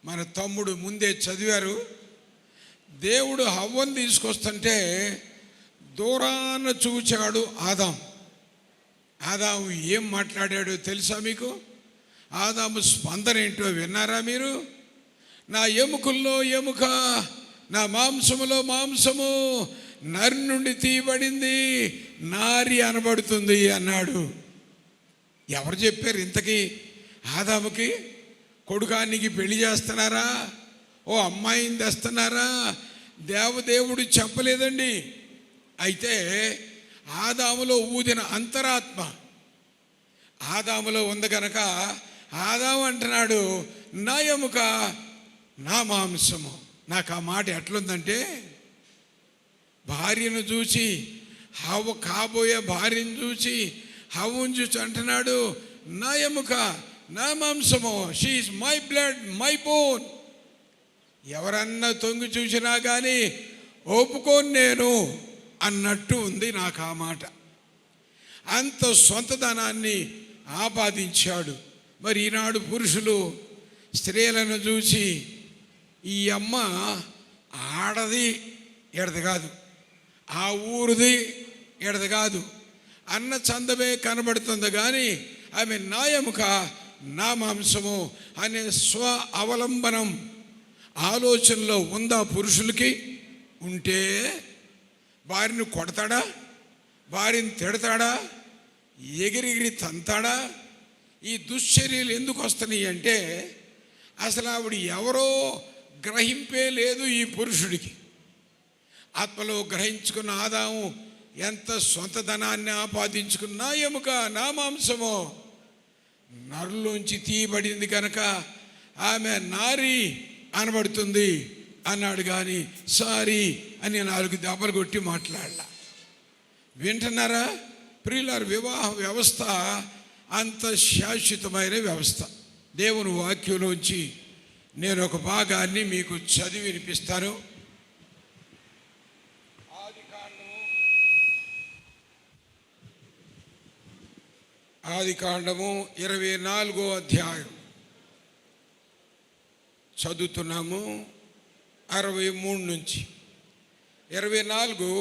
మన తమ్ముడు ముందే చదివారు. దేవుడు హవ్వను తీసుకొస్తుంటే దూరాన చూచాడు ఆదాము. ఆదాము ఏం మాట్లాడాడో తెలుసా మీకు? ఆదాము స్పందన ఏంటో విన్నారా మీరు? నా ఎముకల్లో ఎముక, నా మాంసములో మాంసము నరి నుండి తీయబడింది, నారి అనబడుతుంది అన్నాడు. ఎవరు చెప్పారు ఇంతకీ ఆదాముకి? కొడుకానికి పెళ్లి చేస్తున్నారా? ఓ అమ్మాయిని తెస్తున్నారా? దేవదేవుడు చెప్పలేదండి. అయితే ఆదాములో ఊదిన అంతరాత్మ ఆదాములో ఉంది కనుక ఆదాము అంటున్నాడు, నా ఎముక నా మాంసము. నాకు ఆ మాట ఎట్లుందంటే, భార్యను చూసి హవ్వ, కాబోయే భార్యను చూసి హవ్వను చూసి అంటున్నాడు, నా ఎముక నా మాంసము, she's my blood my bone. ఎవరన్నా తొంగి చూసినా కానీ ఒప్పుకోను నేను అన్నట్టు ఉంది నాకు ఆ మాట. అంత సొంతధనాన్ని ఆపాదించాడు. మరి ఈనాడు పురుషులు స్త్రీలను చూసి ఈ అమ్మ ఆడది ఎడది కాదు, ఆ ఊరిది ఎడది కాదు, అన్న చందమే కనబడుతుంది కానీ ఆమె నా ఎముక నా మాంసము అనే స్వ అవలంబనం ఆలోచనలో ఉందా పురుషులకి? ఉంటే భార్యను కొడతాడా, భార్యను తిడతాడా, ఎగిరిగిరి తంతాడా? ఈ దుశ్చర్యలు ఎందుకు వస్తున్నాయి అంటే అసలు ఆవిడ ఎవరో గ్రహింపే లేదు ఈ పురుషుడికి. ఆత్మలో గ్రహించుకున్న ఆదాము ఎంత సొంత ధనాన్ని ఆపాదించుకున్నా ఎముక నా మాంసమో నరులోంచి తీయబడింది కనుక ఆమె నారి అనబడుతుంది అన్నాడు కానీ సారీ అని 4 దెబ్బలు కొట్టి మాట్లాడాల. వింటున్నారా ప్రియులారు? వివాహ వ్యవస్థ అంత శాశ్వతమైన వ్యవస్థ. దేవుని వాక్యంలోంచి నేను ఒక భాగాన్ని మీకు చదివి వినిపిస్తాను. ఆదికాండము 24వ అధ్యాయం చదువుతున్నాము 63 నుంచి. 24,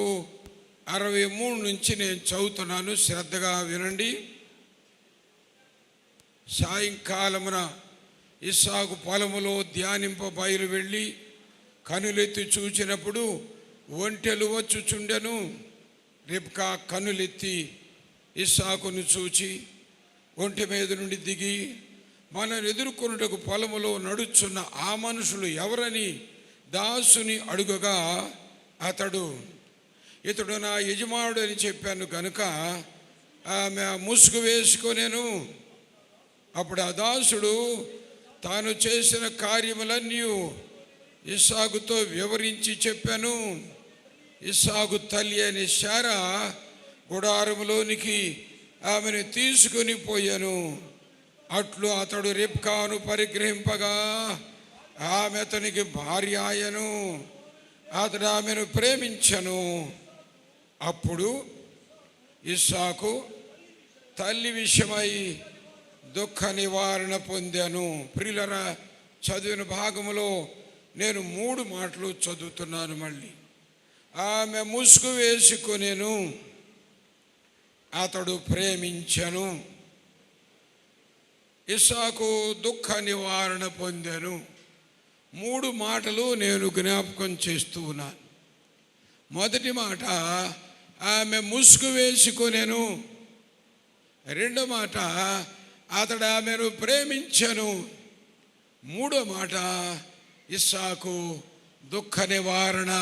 63 నుంచి నేను చదువుతున్నాను, శ్రద్ధగా వినండి. సాయంకాలమున ఇస్సాకు పొలములో ధ్యానింప బయలు వెళ్ళి కనులెత్తి చూచినప్పుడు ఒంటెలు వచ్చుచుండెను. రిబ్కా కనులెత్తి ఇస్సాకును చూచి ఒంటె మీద నుండి దిగి మనను ఎదుర్కొనుటకు పొలములో నడుచున్న ఆ మనుషులు ఎవరని దాసుని అడుగగా ఇతడు నా యజమానుడు అని చెప్పాను కనుక ఆమె ముసుగు వేసుకొనేను. అప్పుడు ఆ దాసుడు తాను చేసిన కార్యములన్నీ ఇస్సాకుతో వివరించి చెప్పాను. ఇస్సాకు తల్లి అని శారా గుడారములోనికి ఆమెను తీసుకుని పోయాను. అట్లు అతడు రిబ్కాను పరిగ్రహింపగా ఆమె అతనికి భార్య ఆయను. అతడు ఆమెను ప్రేమించను. అప్పుడు ఇస్సాకు తల్లి విషయమై దుఃఖ నివారణ పొందాను. ప్రియులరా, చదివిన భాగములో నేను 3 మాటలు చదువుతున్నాను. మళ్ళీ ఆమె ముసుగు వేసుకొనేను, అతడు ప్రేమించను, ఇస్సాకు దుఃఖ నివారణ పొందాను. 3 మాటలు నేను జ్ఞాపకం చేస్తూ ఉన్నాను. మొదటి మాట ఆమె ముసుగు వేసుకొనేను. రెండో మాట అతడు ఆమెను ప్రేమించను. మూడో మాట ఇస్సాకు దుఃఖ నివారణ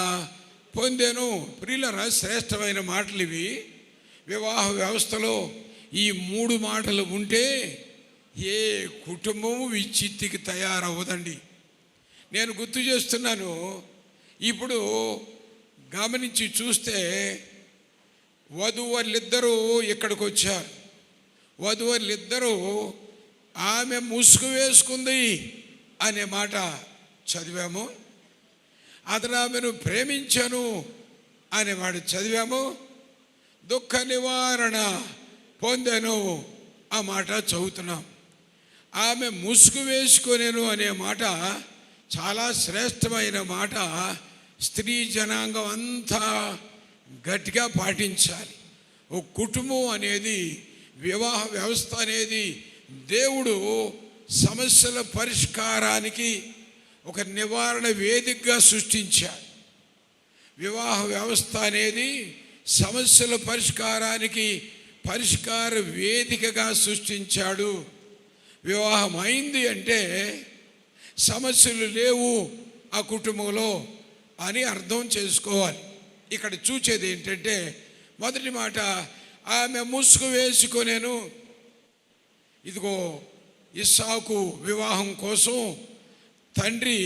పొందెను. ప్రియులరా, శ్రేష్టమైన మాటలు ఇవి. వివాహ వ్యవస్థలో ఈ 3 మాటలు ఉంటే ఏ కుటుంబము విచ్చిత్తికి తయారవ్వదండి. నేను గుర్తు చేస్తున్నాను. ఇప్పుడు గమనించి చూస్తే వధూవరులిద్దరూ ఇక్కడికి వచ్చారు. వధూవరులిద్దరూ ఆమె ముసుగు వేసుకుంది అనే మాట చదివాము. అతను ఆమెను ప్రేమించను అనే మాట చదివాము. దుఃఖ నివారణ పొందెను ఆ మాట చదువుతున్నాం. ఆమె ముసుగు వేసుకొనేను అనే మాట చాలా శ్రేష్టమైన మాట. స్త్రీ జనాంగం అంతా గట్టిగా పాటించాలి. ఓ కుటుంబం అనేది, వివాహ వ్యవస్థ అనేది దేవుడు సమస్యల పరిష్కారానికి ఒక నివారణ వేదికగా సృష్టించాడు. వివాహ వ్యవస్థ అనేది సమస్యల పరిష్కారానికి పరిష్కార వేదికగా సృష్టించాడు. వివాహం అయింది అంటే సమస్యలు లేవు ఆ కుటుంబంలో అని అర్థం చేసుకోవాలి. ఇక్కడ చూచేది ఏంటంటే మొదటి మాట ఆమె ముసుగు వేసుకొనేను. ఇదిగో ఇస్సాకు వివాహం కోసం తండ్రి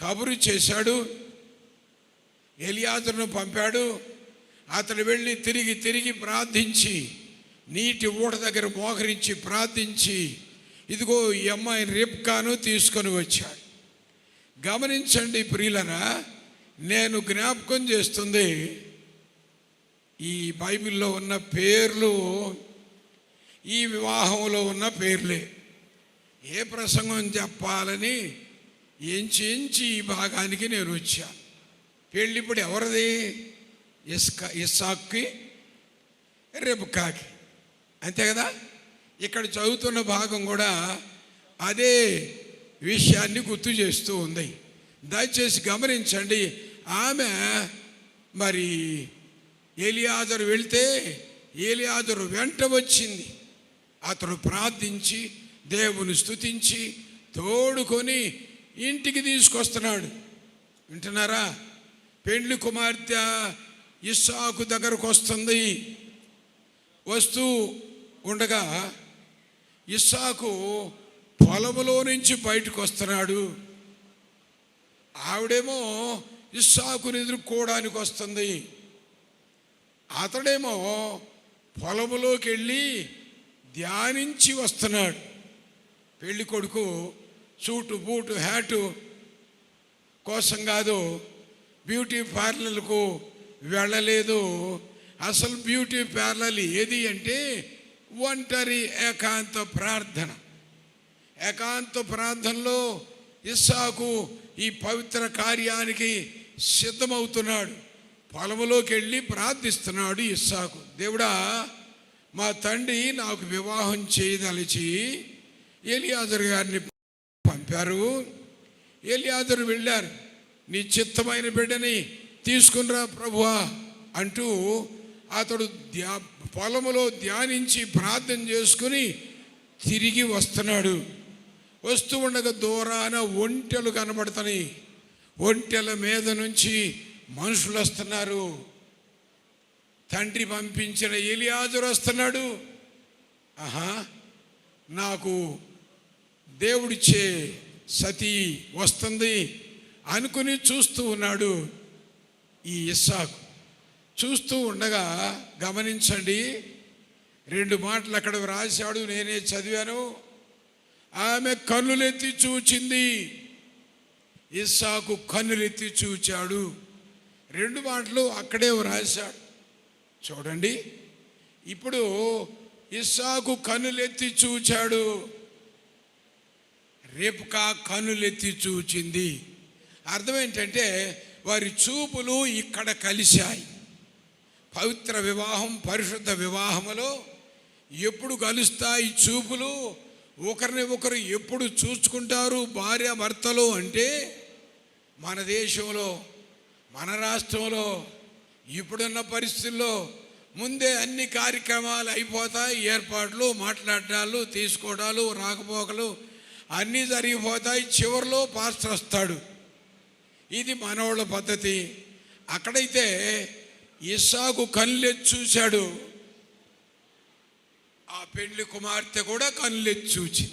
కబురు చేశాడు. ఎలియాజరును పంపాడు. అతను వెళ్ళి తిరిగి ప్రార్థించి నీటి ఊట దగ్గర మోకరించి ప్రార్థించి ఇదిగో ఈ అమ్మాయిని రిబ్కాను తీసుకొని వచ్చాడు. గమనించండి ప్రియులరా, నేను జ్ఞాపకం చేస్తుంది ఈ బైబిల్లో ఉన్న పేర్లు ఈ వివాహంలో ఉన్న పేర్లే. ఏ ప్రసంగం చెప్పాలని ఎంచి ఈ భాగానికి నేను వచ్చాను. పెళ్ళి ఇప్పుడు ఎవరిది? ఇస్సాకుకి రెబెక్కాకి. అంతే కదా. ఇక్కడ చదువుతున్న భాగం కూడా అదే విషయాన్ని గుర్తు చేస్తూ ఉంది. దయచేసి గమనించండి. ఆమె మరి ఎలియాజరు వెళ్తే ఎలియాజరు వెంట వచ్చింది. అతడు ప్రార్థించి దేవుని స్తుతించి తోడుకొని ఇంటికి తీసుకొస్తున్నాడు. వింటున్నారా? పెండ్లి కుమార్తె ఇస్సాకు దగ్గరకు వస్తుంది. వస్తూ ఉండగా ఇస్సాకు పొలములో నుంచి బయటకు వస్తున్నాడు. ఆవిడేమో ఇస్సాకుని ఎదుర్కోవడానికి వస్తుంది. అతడేమో పొలములోకి వెళ్ళి ధ్యానించి వస్తున్నాడు. పెళ్లి కొడుకు సూటు బూటు హ్యాటు కోసం కాదు, బ్యూటీ పార్లర్కు వెళ్ళలేదు. అసలు బ్యూటీ పార్లర్ ఏది అంటే ఒంటరి ఏకాంత ప్రార్థన. ఏకాంత ప్రార్థనలో ఇస్సాకు ఈ పవిత్ర కార్యానికి సిద్ధమవుతున్నాడు. పొలములోకి వెళ్ళి ప్రార్థిస్తున్నాడు ఇస్సాకు. దేవుడా, మా తండ్రి నాకు వివాహం చేయదలిచి ఎలియాజరు గారిని పంపారు. ఎలియాజరు వెళ్ళారు. నీ చిత్తమైన బిడ్డని తీసుకునిరా ప్రభువా అంటూ అతడు పొలములో ధ్యానించి ప్రార్థన చేసుకుని తిరిగి వస్తున్నాడు. వస్తూ ఉండగా దూరాన ఒంటెలు కనబడతాయి. ఒంటెల మీద నుంచి మనుషులు వస్తున్నారు. తండ్రి పంపించిన ఎలియాజరు వస్తున్నాడు. ఆహా, నాకు దేవుడిచ్చే సతీ వస్తుంది అనుకుని చూస్తూ ఉన్నాడు ఈ ఇస్సాకు. చూస్తూ ఉండగా గమనించండి, 2 మాటలు అక్కడ వ్రాశాడు, నేనే చదివాను. ఆమె కన్నులెత్తి చూచింది. ఇస్సాకు కన్నులెత్తి చూచాడు. 2 మాటలు అక్కడే వ్రాశాడు. చూడండి, ఇప్పుడు ఇస్సాకు కన్నులెత్తి చూచాడు, రెబెక్కా కన్నులెత్తి చూచింది. అర్థం ఏంటంటే వారి చూపులు ఇక్కడ కలిశాయి. పవిత్ర వివాహం, పరిశుద్ధ వివాహములో ఎప్పుడు కలుస్తాయి చూపులు? ఒకరిని ఒకరు ఎప్పుడు చూసుకుంటారు భార్య భర్తలు అంటే మన దేశంలో, మన రాష్ట్రంలో ఇప్పుడున్న పరిస్థితుల్లో ముందే అన్ని కార్యక్రమాలు అయిపోతాయి. ఏర్పాట్లు, మాట్లాడాలు, తీసుకోవడాలు, రాకపోకలు అన్నీ జరిగిపోతాయి. చివరిలో పాస్టర్ వస్తాడు. ఇది మనోళ్ళ పద్ధతి. అక్కడైతే ఇస్సాకు కళ్ళెత్తి చూశాడు, ఆ పెళ్లి కుమార్తె కూడా కళ్ళెత్తి చూచి,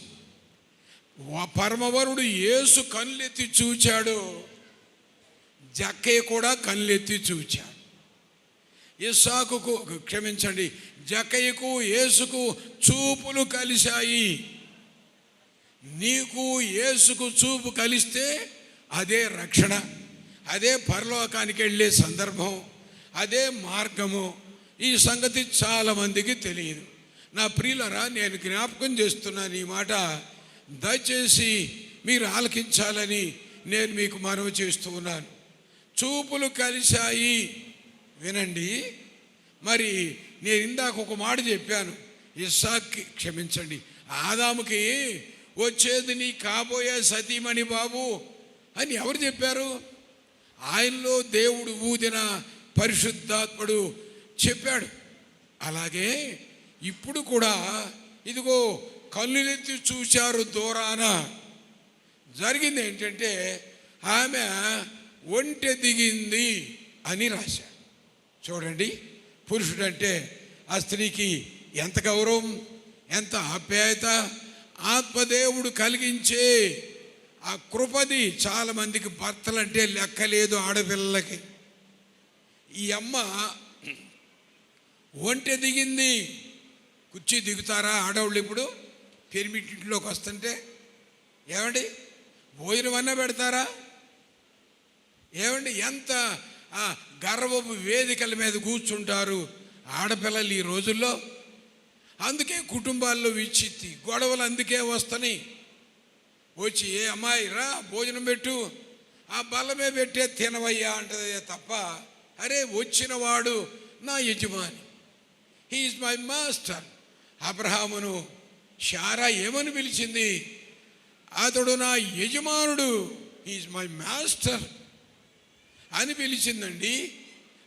పరమవరుడు యేసు కళ్ళెత్తి చూచాడు, జక్కయ్య కూడా కళ్ళెత్తి చూచాడు. ఇస్సాకుకు క్షమించండి, జక్కయ్యకు యేసుకు చూపులు కలిశాయి. నీకు యేసుకు చూపు కలిస్తే అదే రక్షణ, అదే పరలోకానికి వెళ్ళే సందర్భం, అదే మార్గము. ఈ సంగతి చాలామందికి తెలియదు. నా ప్రియులరా, నేను జ్ఞాపకం చేస్తున్నాను ఈ మాట. దయచేసి మీరు ఆలకించాలని నేను మీకు మనవి చేస్తూ ఉన్నాను. చూపులు కలిశాయి. వినండి, మరి నేను ఇందాక ఒక మాట చెప్పాను. ఇస్సాక్కి క్షమించండి, ఆదాముకి వచ్చేది నీ కాబోయే సతీమణి బాబు అని ఎవరు చెప్పారు? ఆయనలో దేవుడు ఊదిన పరిశుద్ధాత్ముడు చెప్పాడు. అలాగే ఇప్పుడు కూడా ఇదిగో కన్నులెత్తి చూశారు దూరాన. జరిగింది ఏంటంటే ఆమె ఒంటె దిగింది అని రాశాడు. చూడండి, పురుషుడంటే ఆ స్త్రీకి ఎంత గౌరవం, ఎంత ఆప్యాయత, ఆత్మదేవుడు కలిగించే ఆ కృపది. చాలామందికి భర్తలంటే లెక్కలేదు ఆడపిల్లలకి. ఈ అమ్మ ఒంటె దిగింది. కుర్చీ దిగుతారా ఆడవాళ్ళు? ఇప్పుడు పెరిమిటింట్లోకి వస్తుంటే ఏమండి భోజనం అన్నా పెడతారా? ఏమండి ఎంత గర్వపు వేదికల మీద కూర్చుంటారు ఆడపిల్లలు ఈ రోజుల్లో. అందుకే కుటుంబాల్లో విచ్చిత్తి గొడవలు అందుకే వస్తున్నాయి. వచ్చి ఏ అమ్మాయి రా భోజనం పెట్టు, ఆ బల్లమే పెట్టే తినవయ్యా అంటదే తప్ప అరే వచ్చినవాడు నా యజమాని, హీఈస్ మై మాస్టర్. అబ్రహామును శారా ఏమని పిలిచింది? అతడు నా యజమానుడు, హీఈస్ మై మాస్టర్ అని పిలిచిందండి.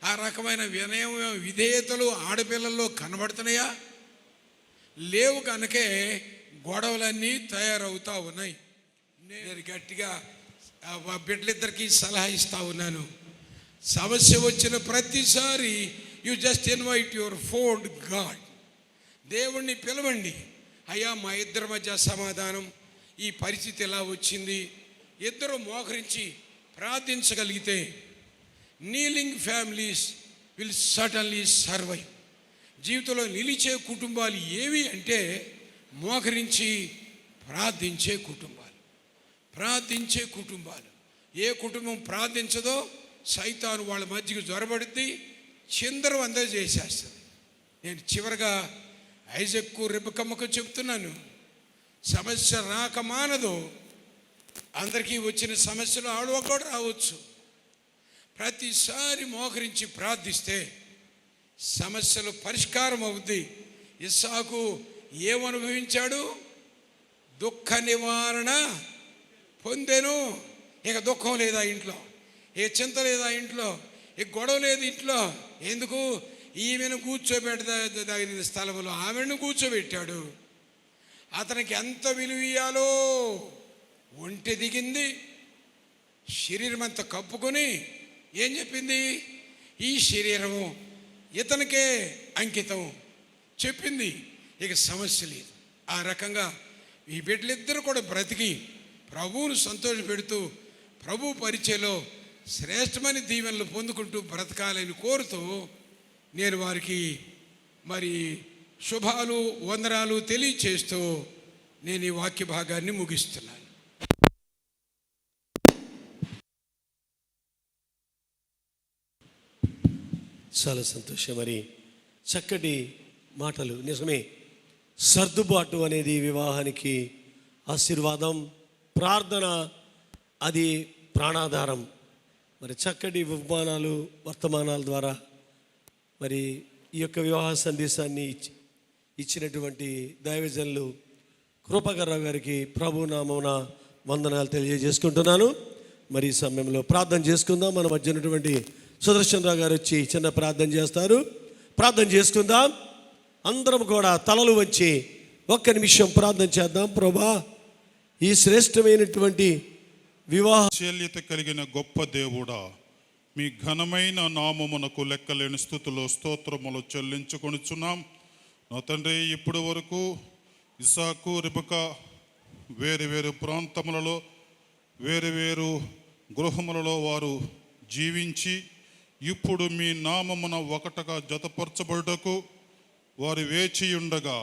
ఆ రకమైన వినయం విధేయతలు ఆడపిల్లల్లో కనబడుతున్నాయా? లేవు. కనుకే గొడవలన్నీ తయారవుతూ ఉన్నాయి. నేను గట్టిగా బిడ్డలిద్దరికీ సలహా ఇస్తా ఉన్నాను. సమస్య వచ్చిన ప్రతిసారి you just invite your Ford God. దేవుణ్ణి పిలవండి. అయ్యా, మా ఇద్దరి మధ్య సమాధానం, ఈ పరిస్థితి ఎలా వచ్చింది? ఇద్దరు మోకరించి ప్రార్థించగలిగితే kneeling families will certainly survive. జీవితంలో నిలిచే కుటుంబాలు ఏవి అంటే మోకరించి ప్రార్థించే కుటుంబాలు. ప్రార్థించే కుటుంబాలు. ఏ కుటుంబం ప్రార్థించదో సైతాను వాళ్ళ మధ్యకు జ్వరబడుద్ది, చిందరం అందరూ చేసేస్తుంది. నేను చివరిగా ఐజక్కు రెబెక్కమ్మకు చెప్తున్నాను, సమస్య రాక మానదు. అందరికీ వచ్చిన సమస్యలు ఆడొక్కడు రావచ్చు. ప్రతిసారి మోకరించి ప్రార్థిస్తే సమస్యలు పరిష్కారం అవుద్ది. ఇస్సాకు ఏమనుభవించాడు? దుఃఖ నివారణ పొందెను. ఇక దుఃఖం లేదా ఇంట్లో, ఇక చింత లేదా ఇంట్లో, ఇక గొడవ లేదు ఇంట్లో. ఎందుకు? ఈమెను కూర్చోబెట్టదగిన స్థలంలో ఆమెను కూర్చోబెట్టాడు. అతనికి ఎంత విలువ ఇయ్యాలో ఒంటె దిగింది, శరీరం అంతా కప్పుకొని ఏం చెప్పింది? ఈ శరీరము ఇతనికే అంకితం చెప్పింది. ఇక సమస్య లేదు. ఆ రకంగా ఈ బిడ్డలిద్దరూ కూడా బ్రతికి ప్రభువును సంతోషపెడుతూ ప్రభు పరిచయలో శ్రేష్టమైన దీవెనలు పొందుకుంటూ బ్రతకాలని కోరుతూ నేను వారికి మరి శుభాలు వందనాలు తెలియచేస్తూ నేను ఈ వాక్య భాగాన్ని ముగిస్తున్నాను. చాలా సంతోషం. మరి చక్కటి మాటలు. నిజమే, సర్దుబాటు అనేది వివాహానికి ఆశీర్వాదం. ప్రార్థన అది ప్రాణాధారం. మరి చక్కటి ఉపమానాలు వర్తమానాల ద్వారా మరి ఈ యొక్క వివాహ సందేశాన్ని ఇచ్చినటువంటి దైవజనులు కృపాకర్రావు గారికి ప్రభు నామమున వందనాలు తెలియజేసుకుంటున్నాను. మరి ఈ సమయంలో ప్రార్థన చేసుకుందాం. మన మధ్య ఉన్నటువంటి సుదర్శన్ రావు గారు వచ్చి చిన్న ప్రార్థన చేస్తారు. ప్రార్థన చేసుకుందాం. అందరం కూడా తలలు వంచి ఒక్క నిమిషం ప్రార్థన చేద్దాం. ప్రభా, ఈ శ్రేష్టమైనటువంటి వివాహ శల్యత కలిగిన గొప్ప దేవుడా, మీ ఘనమైన నామమునకు లెక్కలేని స్థుతులు స్తోత్రములు చెల్లించుకొనుచున్నాం. నా తండ్రి, ఇప్పటి వరకు ఇస్సాకు రెబెక్కా వేరు వేరు ప్రాంతములలో వేరు వేరు గృహములలో వారు జీవించి ఇప్పుడు మీ నామమున ఒకటగా జతపరచబడుటకు వారు వేచి ఉండగా,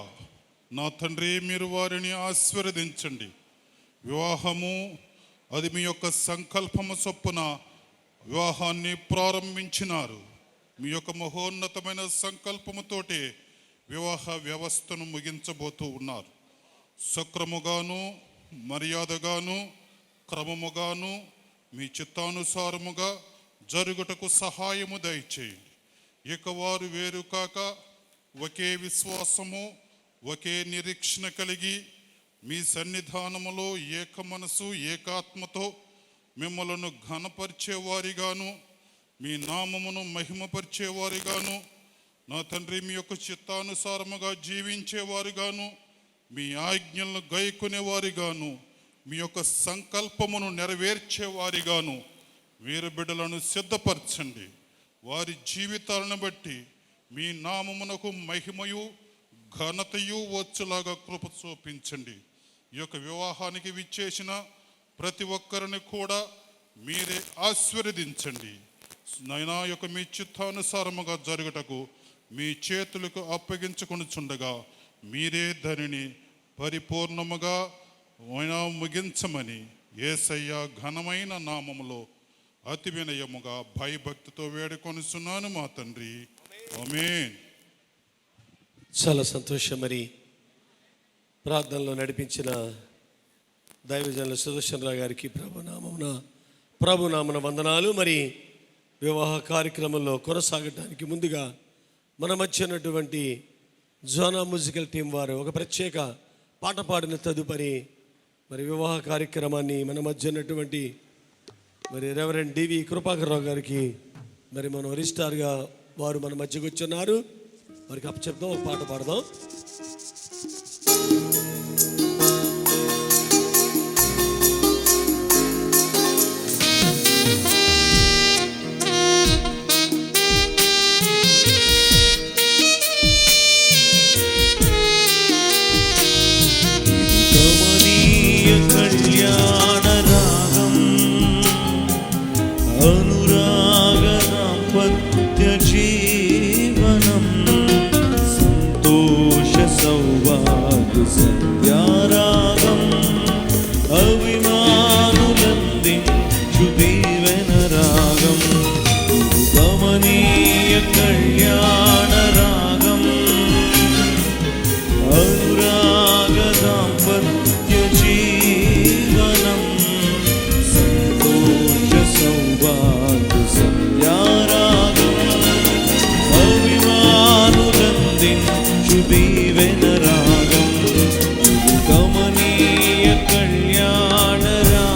నా తండ్రి, మీరు వారిని ఆశీర్వదించండి. వివాహము అది మీ యొక్క సంకల్పము చొప్పున వివాహాన్ని ప్రారంభించినారు. మీ యొక్క మహోన్నతమైన సంకల్పముతోటి వివాహ వ్యవస్థను ముగించబోతూ ఉన్నారు. సక్రముగాను మర్యాదగాను క్రమముగాను మీ చిత్తానుసారముగా జరుగుటకు సహాయము దయచేయండి. ఇక వారు వేరు కాక ఒకే విశ్వాసము ఒకే నిరీక్షణ కలిగి మీ సన్నిధానములో ఏక మనసు ఏకాత్మతో మిమ్మలను ఘనపరిచేవారిగాను మీ నామమును మహిమపరిచేవారిగాను, నా తండ్రి, మీ యొక్క చిత్తానుసారముగా జీవించేవారిగాను మీ ఆజ్ఞలను గైకొనేవారిగాను మీ యొక్క సంకల్పమును నెరవేర్చేవారిగాను వీరు బిడ్డలను సిద్ధపరచండి. వారి జీవితాలను బట్టి మీ నామమునకు మహిమయు ఘనతయు వచ్చులాగా కృప చూపించండి. ఈ యొక్క వివాహానికి విచ్చేసిన ప్రతి ఒక్కరిని కూడా మీరే ఆశీర్వదించండి. నైనా యొక్క మీ చిత్తానుసారముగా జరుగుటకు మీ చేతులకు అప్పగించుకొనుచుండగా మీరే దానిని పరిపూర్ణముగా ముగించమని యేసయ్య ఘనమైన నామములో అతి వినయముగా భయభక్తితో వేడుకొనుచున్నాను మా తండ్రి. ఆమేన్. చాలా సంతోషం. మరి ప్రార్థనలో నడిపించిన దైవజనుల సుదర్శన్ రావు గారికి ప్రభునామమున వందనాలు. మరి వివాహ కార్యక్రమంలో కొనసాగడానికి ముందుగా మన మధ్య ఉన్నటువంటి జోనా మ్యూజికల్ టీం వారు ఒక ప్రత్యేక పాట పాడిన తదుపరి మరి వివాహ కార్యక్రమాన్ని మన మధ్య ఉన్నటువంటి మరి రెవరెండ్ డివి కృపాకర్రావు గారికి మరి మనం రిజిస్టార్గా వారు మన మధ్యకు వచ్చున్నారు. వారికి అప్పచెప్దాం, ఒక పాట పాడదాం. కళ్యాణ రాగం అనురాగ దాంపత్య జీవనం సంతోష సౌభాగ్య సంధ్యారాగం అభిమానులందించు దీవెన రాగం గమనీయ కళ్యాణ రాగం అనురాగ దాంపత్య జీవనం సంతోష సౌభాగ్య సంధ్యారాగం అభిమానులందించు దీవెన రాగం గమనీయ కళ్యాణ రాగం.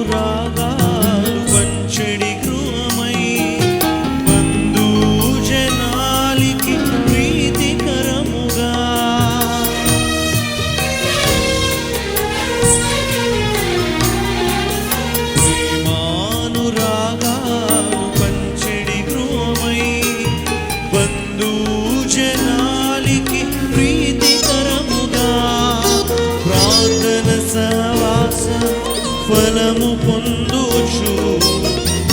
ప్రేమానురాగాలు పంచడి గృహమై బంధుజనాలికి ప్రీతికరముగా ప్రేమానురాగాలు పంచడి గృహమై బంధుజనాలికి ప్రీతికరముగా ప్రార్థన సహవాస ఫలము పొందుచు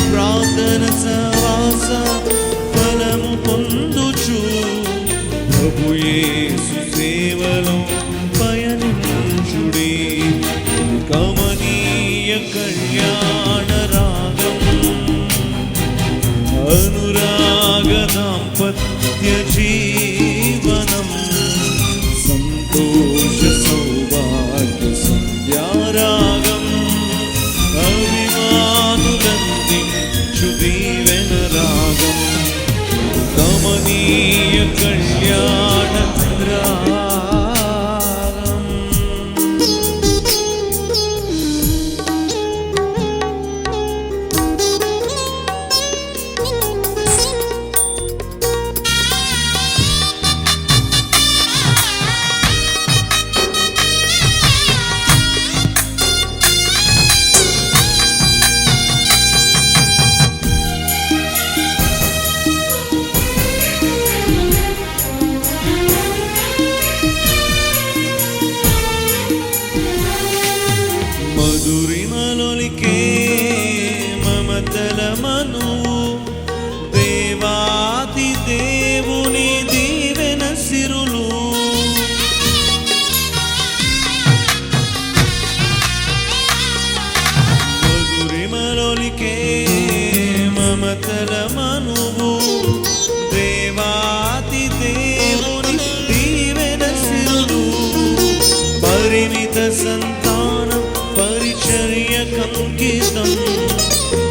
ప్రార్థన సహవాస ఫలము పొందుచు ప్రభు యేసు సేవలో పయనించుడి కమనీయ కళ్యాణ రాగం అనురాగ దాంపత్య జీవనం సంతోష సౌభాగ్య సంధ్యారాగం అభిమానులందించు దీవెన రాగం కమనీయ కళ్యాణ రాగం. మధురిమలొలికే మమతల మనువు దేవాతి దేవుని దీవెన సిరులు మధురిమలొలికే మమతల మనువు దేవాతి దేవుని దీవెన సిరులు పరిమిత సంతానం పరిచర్య కంకితం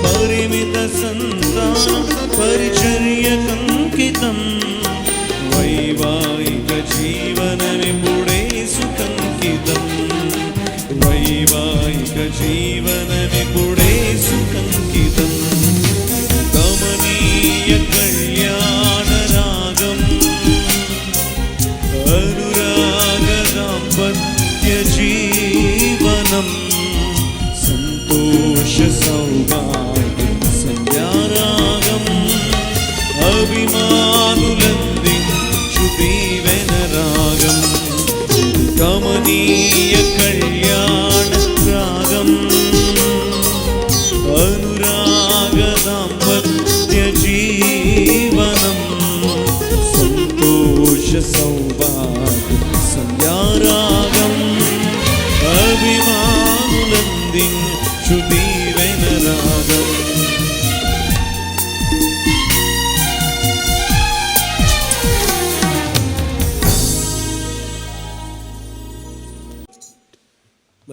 పరిమిత సంతానం పరిచర్య కంకితం వైవాహిక జీవనమిపుడే సుకంకితం వైవాహిక జీవనమిపుడే సుకంకితం గమనీయ కళ్యాణ రాగం అనురాగ దాంపత్య జీవనం సంతోష సౌభాగ్య సంధ్యారాగం అభిమానులందించు దీవెన రాగం కమనీయ కళ్యాణ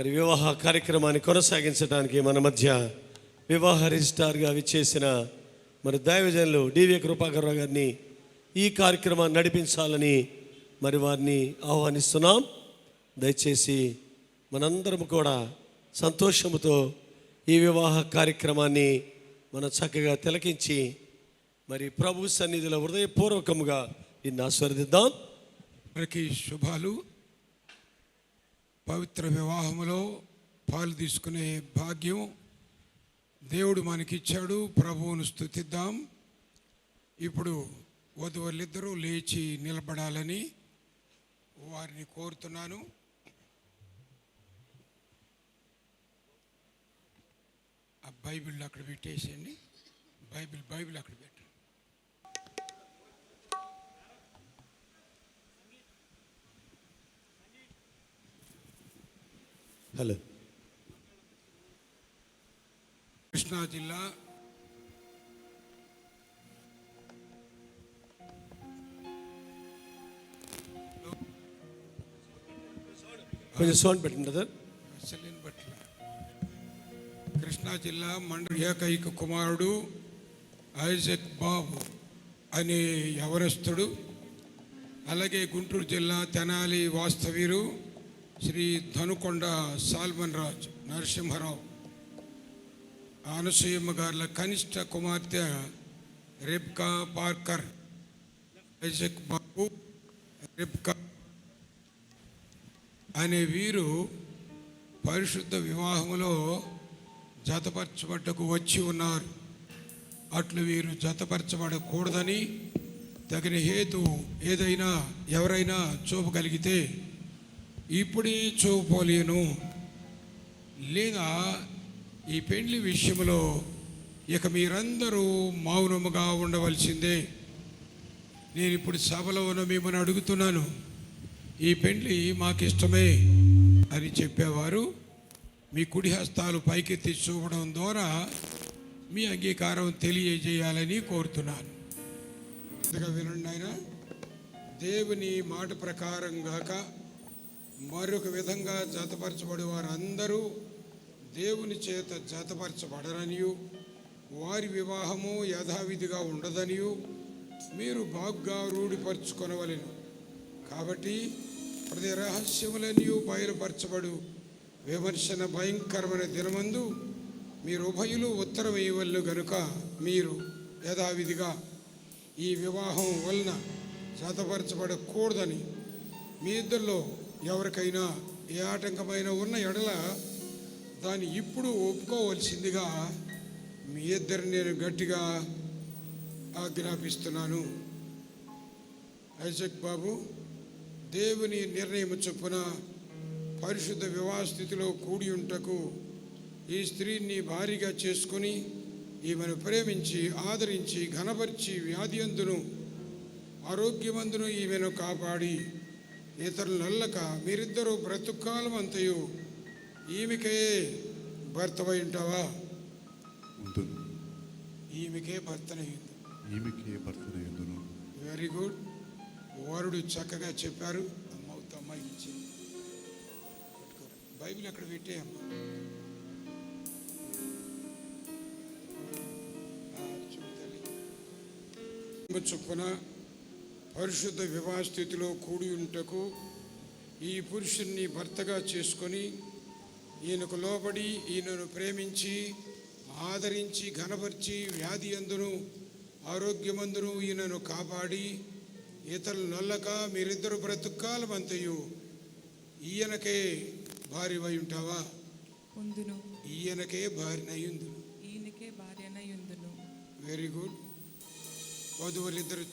మరి వివాహ కార్యక్రమాన్ని కొనసాగించడానికి మన మధ్య వివాహ రిజిస్ట్రార్గా విచ్చేసిన మరి దైవజనులు డివి కృపాకర్రావు గారిని ఈ కార్యక్రమాన్ని నడిపించాలని మరి వారిని ఆహ్వానిస్తున్నాం. దయచేసి మనందరం కూడా సంతోషముతో ఈ వివాహ కార్యక్రమాన్ని మనం చక్కగా తిలకించి మరి ప్రభు సన్నిధిలో హృదయపూర్వకముగా దీన్ని ఆస్వాదిద్దాం. మనకి శుభాలు. పవిత్ర వివాహములో పాలు తీసుకునే భాగ్యం దేవుడు మనకిచ్చాడు. ప్రభువును స్తుతిద్దాం. ఇప్పుడు వధువులిద్దరూ లేచి నిలబడాలని వారిని కోరుతున్నాను. ఆ బైబిల్ అక్కడ పెట్టేసేయండి. బైబిల్ అక్కడ పెట్టండి. హలో. కృష్ణా జిల్లా కొంచెం సౌండ్ పెట్టండి బ్రదర్. కృష్ణా జిల్లా మండలి ఏకైక కుమారుడు ఐజక్ బాబు అనే యవనస్తుడు. అలాగే గుంటూరు జిల్లా తెనాలి వాస్తవీరు శ్రీ ధనుకొండ సాల్మన్ రాజ్ నరసింహరావు. అనసూయమ్మ గారుల కనిష్ట కుమార్తె రెబ్కా పార్కర్. ఐజక్ బాబు, రెబ్కా అనే వీరు పరిశుద్ధ వివాహములో జతపరచబడ్డకు వచ్చి ఉన్నారు. అట్లు వీరు జతపరచబడకూడదని తగిన హేతు ఏదైనా ఎవరైనా చూపగలిగితే ఇప్పుడే చూపలేను, లేదా ఈ పెండ్లి విషయంలో ఇక మీరందరూ మౌనముగా ఉండవలసిందే. నేను ఇప్పుడు సభలో ఉన్న మిమ్మల్ని అడుగుతున్నాను, ఈ పెండ్లి మాకిష్టమే అని చెప్పేవారు మీ కుడి హస్తాలు పైకెత్తి చూపడం ద్వారా మీ అంగీకారం తెలియజేయాలని కోరుతున్నాను. వినండి ఆయన. దేవుని మాట ప్రకారం గాక మరొక విధంగా జతపరచబడి వారందరూ దేవుని చేత జతపరచబడరనియు వారి వివాహము యథావిధిగా ఉండదనియు మీరు బాగుగా రూఢిపరచుకొనవలెను. కాబట్టి ప్రతి రహస్యములన్నీ బయలుపరచబడు విమర్శన భయంకరమైన దినమందు మీరు ఉభయులు ఉత్తరం ఇవ్వలు గనుక మీరు యథావిధిగా ఈ వివాహం వలన జతపరచబడకూడదని మీ ఇద్దరిలో ఎవరికైనా ఏ ఆటంకమైన ఉన్న ఎడల దాన్ని ఇప్పుడు ఒప్పుకోవలసిందిగా మీ ఇద్దరిని నేను గట్టిగా ఆజ్ఞాపిస్తున్నాను. ఐజక్ బాబు, దేవుని నిర్ణయం చొప్పున పరిశుద్ధ వివాహ స్థితిలో కూడి ఉంటకు ఈ స్త్రీని భారీగా చేసుకొని ఈమెను ప్రేమించి ఆదరించి ఘనపరిచి వ్యాధి అందును ఆరోగ్యమందును ఈమెను కాపాడి ఇతరులు నల్లక మీరిద్దరూ బ్రతుకాలం అంతయు ఈమెకే భర్తవై ఉంటావా? ఈమెకే భర్తనయ్యింది. Very good. వరుడు చక్కగా చెప్పారు. అమ్మవుతా అమ్మాయి ఇచ్చి బైబిల్ అక్కడ పెట్టే అమ్మ. చొప్పున పరిశుద్ధ వివాహ స్థితిలో కూడి ఉంటకు ఈ పురుషుణ్ణి భర్తగా చేసుకొని ఈయనకు లోబడి ఈయనను ప్రేమించి ఆదరించి ఘనపరిచి వ్యాధి అందును ఆరోగ్యమందును ఈయనను కాపాడి ఇతరులు నల్లక మీరిద్దరు బ్రతుకాలమంతయు ఈయనకే భార్యవై ఉంటావా? ఈయనకే భార్యనయ్యుందును. Very good. వధువులిద్దరు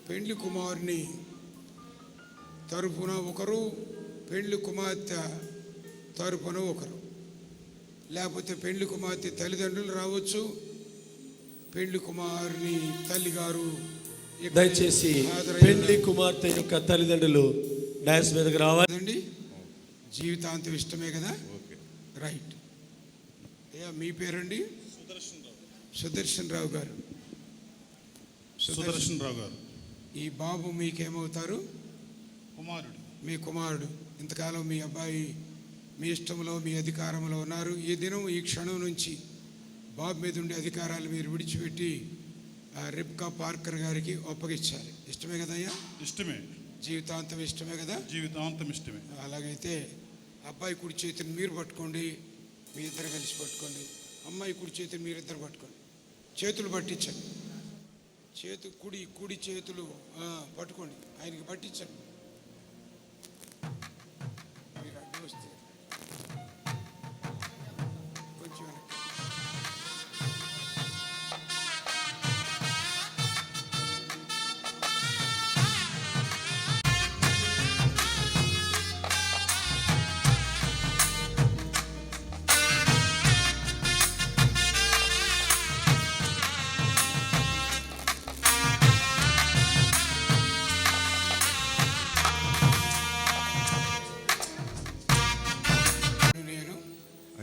పెండ్లి కుమారుని తరపున ఒకరు, పెండ్లి కుమార్తె తరపున ఒకరు, లేకపోతే పెండ్లి కుమార్తె తల్లిదండ్రులు రావచ్చు, పెండ్లి కుమారుని తల్లిగారు. దయచేసి పెండ్లి కుమార్తె యొక్క తల్లిదండ్రులు డాన్స్ మీదకి రావాలండి. జీవితాంతం ఇష్టమే కదా? రైట్. మీ పేరండి? సుదర్శన్ రావు గారు. సుదర్శన్ రావు గారు. ఈ బాబు మీకేమవుతారు? కుమారుడు. మీ కుమారుడు. ఇంతకాలం మీ అబ్బాయి మీ ఇష్టంలో మీ అధికారంలో ఉన్నారు. ఈ దినం ఈ క్షణం నుంచి బాబు మీద ఉండే అధికారాలు మీరు విడిచిపెట్టి రిబ్కా పార్కర్ గారికి ఒప్పగించాలి. ఇష్టమే కదయ్యా? ఇష్టమే. జీవితాంతం ఇష్టమే కదా? జీవితాంతం ఇష్టమే. అలాగైతే అబ్బాయి కుడి చేతిని మీరు పట్టుకోండి, మీ ఇద్దరు కలిసి పట్టుకోండి. అమ్మాయి కుడి చేతిని మీరిద్దరు పట్టుకోండి. చేతులు పట్టించండి. కుడి చేతులు పట్టుకోండి, ఆయనకి పట్టించండి. మీరు అడ్డు వస్తే కొంచెం వెనక్కి.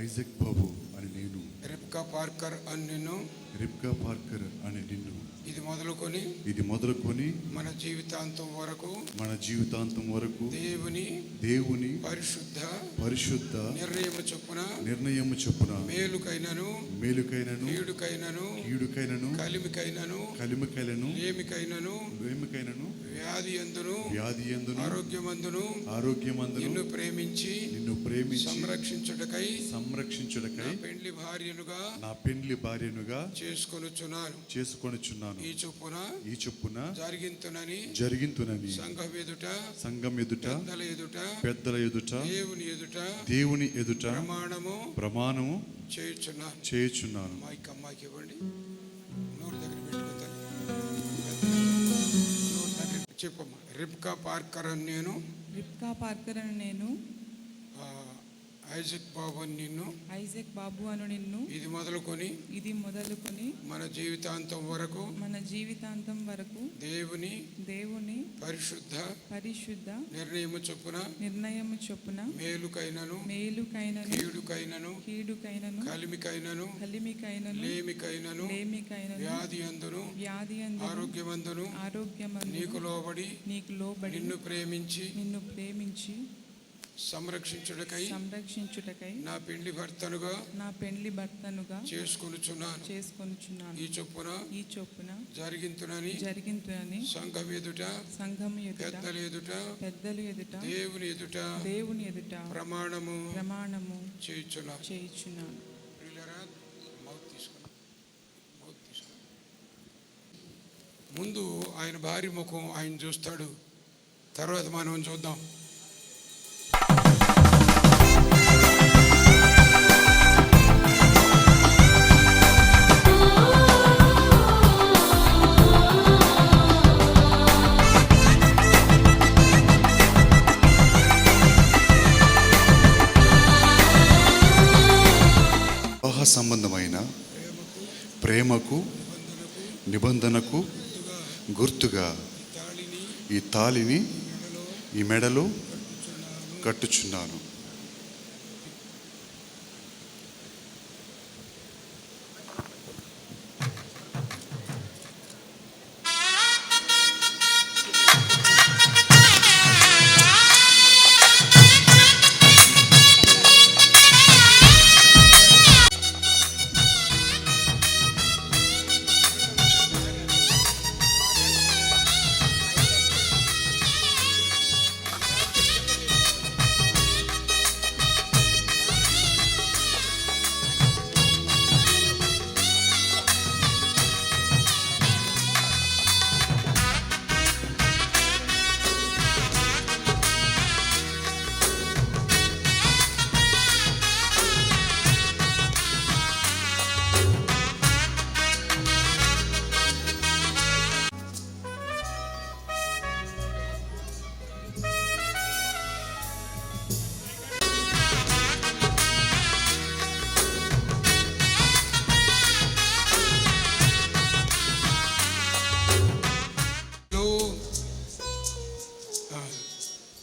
ఐజక్ బాబు అని నేను, రిబ్కా పార్కర్ అని నిన్ను, రిబ్కా పార్కర్ అని నిన్ను, ఇది మొదలుకొని మన జీవితాంతం వరకు దేవుని పరిశుద్ధ నిర్ణయము చొప్పున మేలుకైనను కీడుకైనను కలిమికైనను లేమికైనను వ్యాధి యందును ఆరోగ్యమందును నిన్ను ప్రేమించి సంరక్షించుటకై నా పెండ్లి భార్యనుగా చేసుకొనుచున్నాను. ఈ చొప్పున జరిగింతునని సంఘం ఎదుట పెద్దల ఎదుట దేవుని ఎదుట ప్రమాణము చేయుచున్నాను. అమ్మాయికి ఇవ్వండి. నోరు దగ్గర పెట్టుకుంటాను. చెప్పమ్మా. రిబ్కా పార్కర్ అని నేను, ఐజక్ బాబు అను నిన్ను, ఇది మొదలుకొని మన జీవితాంతం వరకు దేవుని పరిశుద్ధ నిర్ణయము చొప్పున మేలుకైనను కీడుకైనను కలిమికైనను లేమికైనను వ్యాధి యందును ఆరోగ్యమందును నీకు లోబడి నిన్ను ప్రేమించి సంరక్షించుటకై నా పెండ్లి భర్తనుగా చేసుకొనుచున్నాను. ఈ చొప్పున జరిగింతునని సంఘం ఎదుట పెద్దల ఎదుట దేవుని ఎదుట ప్రమాణము చేయుచున్నాను. మౌత్ తీసుకోండి. ముందు ఆయన భార్య ముఖం ఆయన చూస్తాడు, తర్వాత మనం చూద్దాం. సంబంధమైన ప్రేమకు నిబంధనకు గుర్తుగా ఈ తాళిని ఈ మెడలో కట్టుచున్నాను.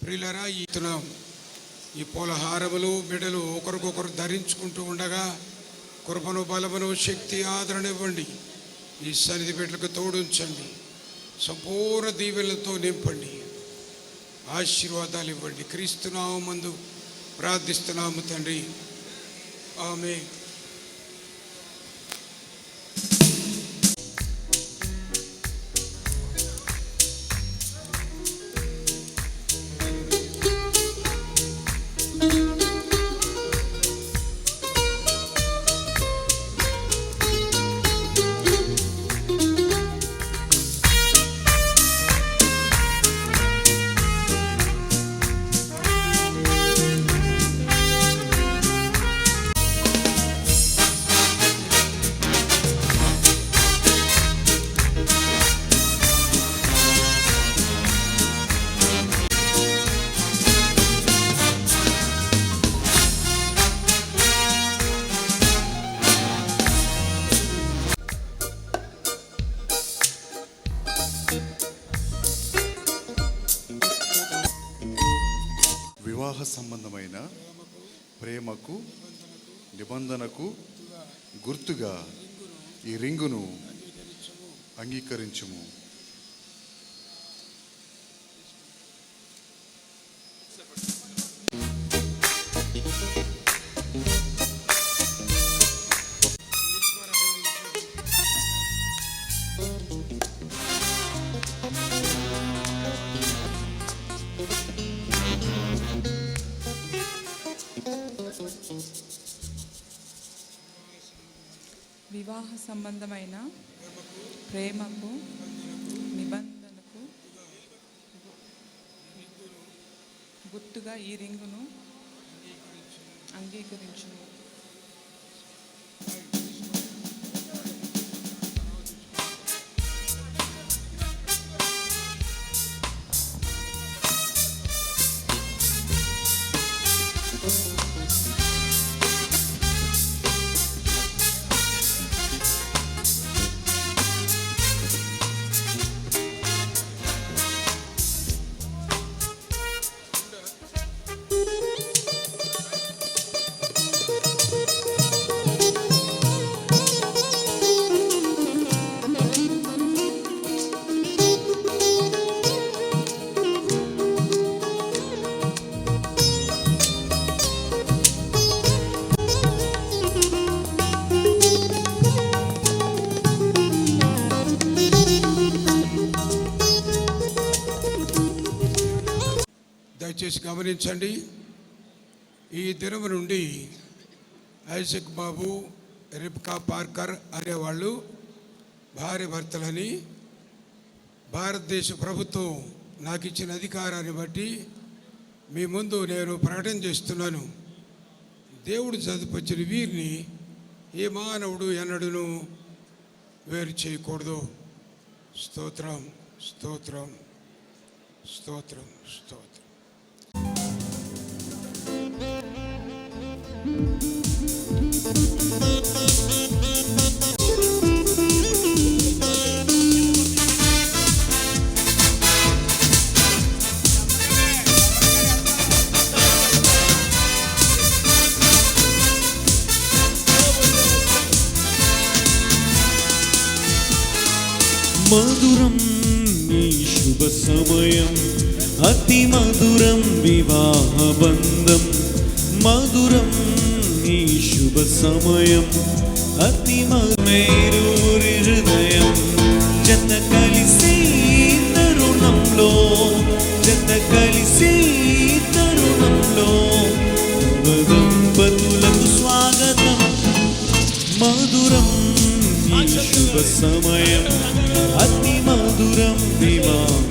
ప్రియులారా, ఈ పూలహారములు మెడలు ఒకరికొకరు ధరించుకుంటూ ఉండగా కృపను బలమును శక్తి ఆదరణ ఇవ్వండి. ఈ సన్నిధి బిడ్డలకు తోడుంచండి, సంపూర్ణ దీవెనలతో నింపండి. ఆశీర్వాదాలు ఇవ్వండి. క్రీస్తునామమందు ప్రార్థిస్తున్నాము తండ్రి, ఆమేన్. వివాహ సంబంధమైన ప్రేమకు నిబంధనకు గుర్తుగా ఈ రింగును అంగీకరించుము. వివాహ సంబంధమైన ప్రేమకు నిబంధనకు గుర్తుగా ఈ రింగును అంగీకరించుము. దయచేసి గమనించండి, ఈ దినం నుండి ఐజక్ బాబు, రిబ్కా పార్కర్ అనేవాళ్ళు భార్య భర్తలని భారతదేశ ప్రభుత్వం నాకు ఇచ్చిన అధికారాన్ని బట్టి మీ ముందు నేను ప్రకటన చేస్తున్నాను. దేవుడు చదువుపచ్చిన వీరిని ఏ మానవుడు ఎన్నడూను వేరు చేయకూడదు. స్తోత్రం, స్తోత్రం, స్తోత్రం, స్తోత్రం. మధురం ఈ శుభ సమయం, అతి మధురం వివాహ బంధం. మధురం ఈ శుభ సమయం, అతి మేరూరి హృదయం. జత కలిసి తరుణంలో, జత కలిసి తరుణంలో దంపతులకు స్వాగతం. మధురం ఈ శుభ సమయం, అతి మధురం వివాహం.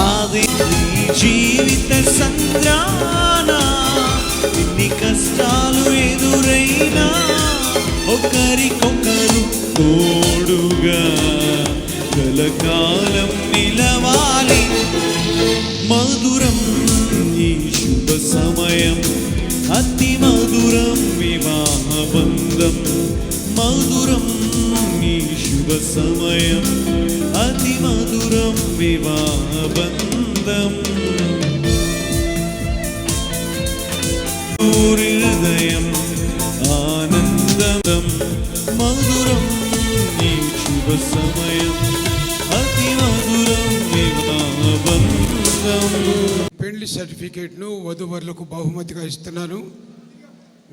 ఆది జీవిత సంద్రాన ఎన్ని కష్టాలు ఎదురైనా ఒకరికొకరు తోడుగా కలకాలం నిలవాలి. మధురం ఈ శుభ సమయం, అతి మధురం వివాహ బంధం. మధురం ఈ శుభ సమయం, అతి మధురం వివాహ బంధం. హృదయం సమయం అతి మధురం వివాహ బంధం. పెళ్లి సర్టిఫికేట్ను వధూవరులకు బహుమతిగా ఇస్తున్నాను.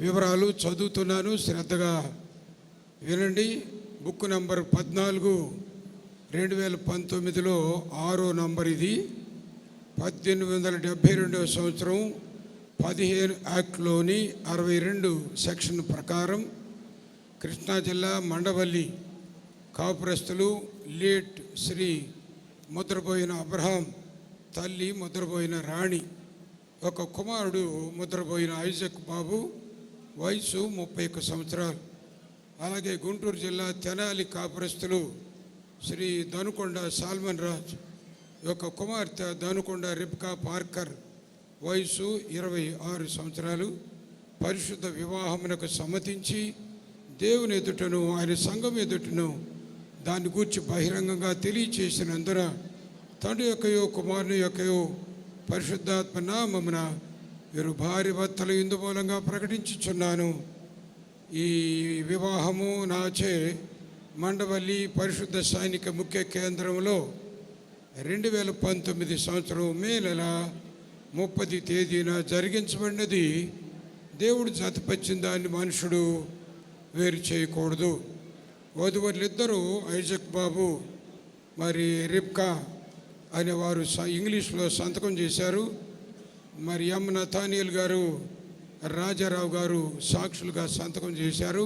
వివరాలు చదువుతున్నాను, శ్రద్ధగా వినండి. బుక్ నంబర్ 14 2019లో 6వ నంబర్ ఇది. 1872వ సంవత్సరం 15 యాక్ట్లోని 62 సెక్షన్ ప్రకారం కృష్ణా జిల్లా మండవల్లి కాపురస్తులు లేట్ శ్రీ ముద్రపోయిన అబ్రహాం, తల్లి ముద్రపోయిన రాణి, ఒక కుమారుడు ముద్రపోయిన ఐజక్ బాబు, వయసు 31 సంవత్సరాలు. అలాగే గుంటూరు జిల్లా తెనాలి కాపురస్తులు శ్రీ దనుకొండ సాల్మన్ రాజ్, ఒక కుమార్తె దనుకొండ రిబ్కా పార్కర్, వయసు 26 సంవత్సరాలు. పరిశుద్ధ వివాహమునకు సమ్మతించి దేవుని ఎదుటను ఆయన సంఘం ఎదుటను దాన్ని గూర్చి బహిరంగంగా తెలియచేసినందున తండ్రి యొక్కయో కుమారుని యొక్కయో పరిశుద్ధాత్మ నామమున వీరు భార్య భర్తలు ఇందు మూలంగా ప్రకటించుచున్నాను. ఈ వివాహము నాచే మండవల్లి పరిశుద్ధ సైనిక ముఖ్య కేంద్రంలో 2019 సంవత్సరం మే నెల 30 తేదీన జరిగించబడినది. దేవుడు జతపరిచిన దాన్ని మనుషుడు వేరు చేయకూడదు. వధువరులిద్దరూ ఐజక్ బాబు మరి రిబ్కా అనేవారు ఇంగ్లీష్లో సంతకం చేశారు. మరి ఎం నతానియల్ గారు, రాజారావు గారు సాక్షులుగా సంతకం చేశారు.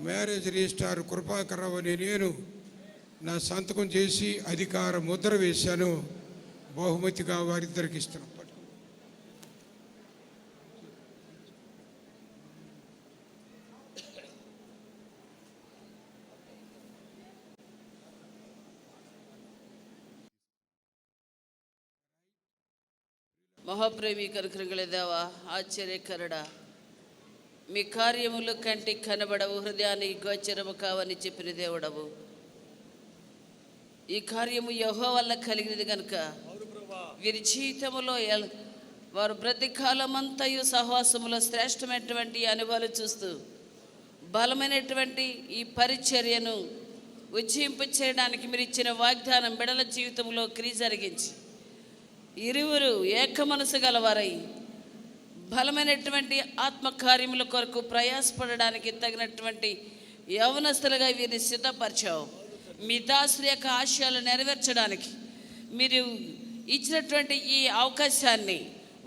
మ్యారేజ్ రిజిస్ట్రార్ కృపాకర్రావు అని నేను నా సంతకం చేసి అధికార ముద్ర వేశాను. బహుమతిగా వారిద్దరికి ఇస్తున్నాను. మహాప్రేమి కనుకరగల దేవా, ఆశ్చర్యకరుడ, మీ కార్యములు కంటికి కనబడవు, హృదయానికి గోచరము కావని చెప్పిన దేవుడవు. ఈ కార్యము యెహోవా వల్ల కలిగినది కనుక వీరి జీవితంలో వారు బ్రతికాలమంతయు సహవాసములో శ్రేష్టమైనటువంటి అనుభవాలు చూస్తూ బలమైనటువంటి ఈ పరిచర్యను ఉజ్జింపు చేయడానికి మీరు ఇచ్చిన వాగ్దానం బిడల జీవితంలో క్రియ జరిగించి ఇరువురు ఏక మనసు గలవారై బలమైనటువంటి ఆత్మకార్యముల కొరకు ప్రయాసపడడానికి తగినటువంటి యవనస్తులుగా వీరిని సిద్ధపరిచావు. మీ దాసుల యొక్క ఆశయాలు నెరవేర్చడానికి మీరు ఇచ్చినటువంటి ఈ అవకాశాన్ని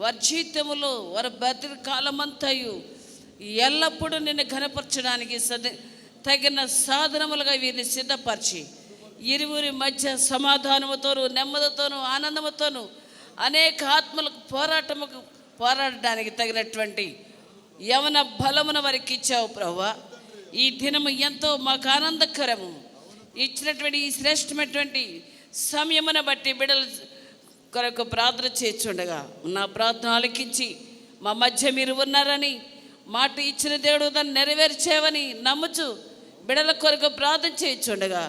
వారి జీవితంలో వారి బ్రతుకు కాలమంతయు ఎల్లప్పుడూ నిన్ను ఘనపరచడానికి తగిన సాధనములుగా వీరిని సిద్ధపరిచి ఇరువురి మధ్య సమాధానముతోనూ నెమ్మదితోనూ ఆనందముతోనూ అనేక ఆత్మలకు పోరాడడానికి తగినటువంటి యవన బలమును వారికి ఇచ్చావు ప్రభువా. ఈ దినము ఎంతో మాకు ఆనందకరము. ఇచ్చినటువంటి ఈ శ్రేష్టమైనటువంటి సమయమును బట్టి బిడ్డల కొరకు ప్రార్థన చేస్తుండగా నా ప్రార్థన ఆలకించి మా మధ్య మీరు ఉన్నారని, మాట ఇచ్చిన దేవుడు దాన్ని నెరవేర్చేవని నమ్ముచు బిడ్డల కొరకు ప్రార్థన చేయించుండగా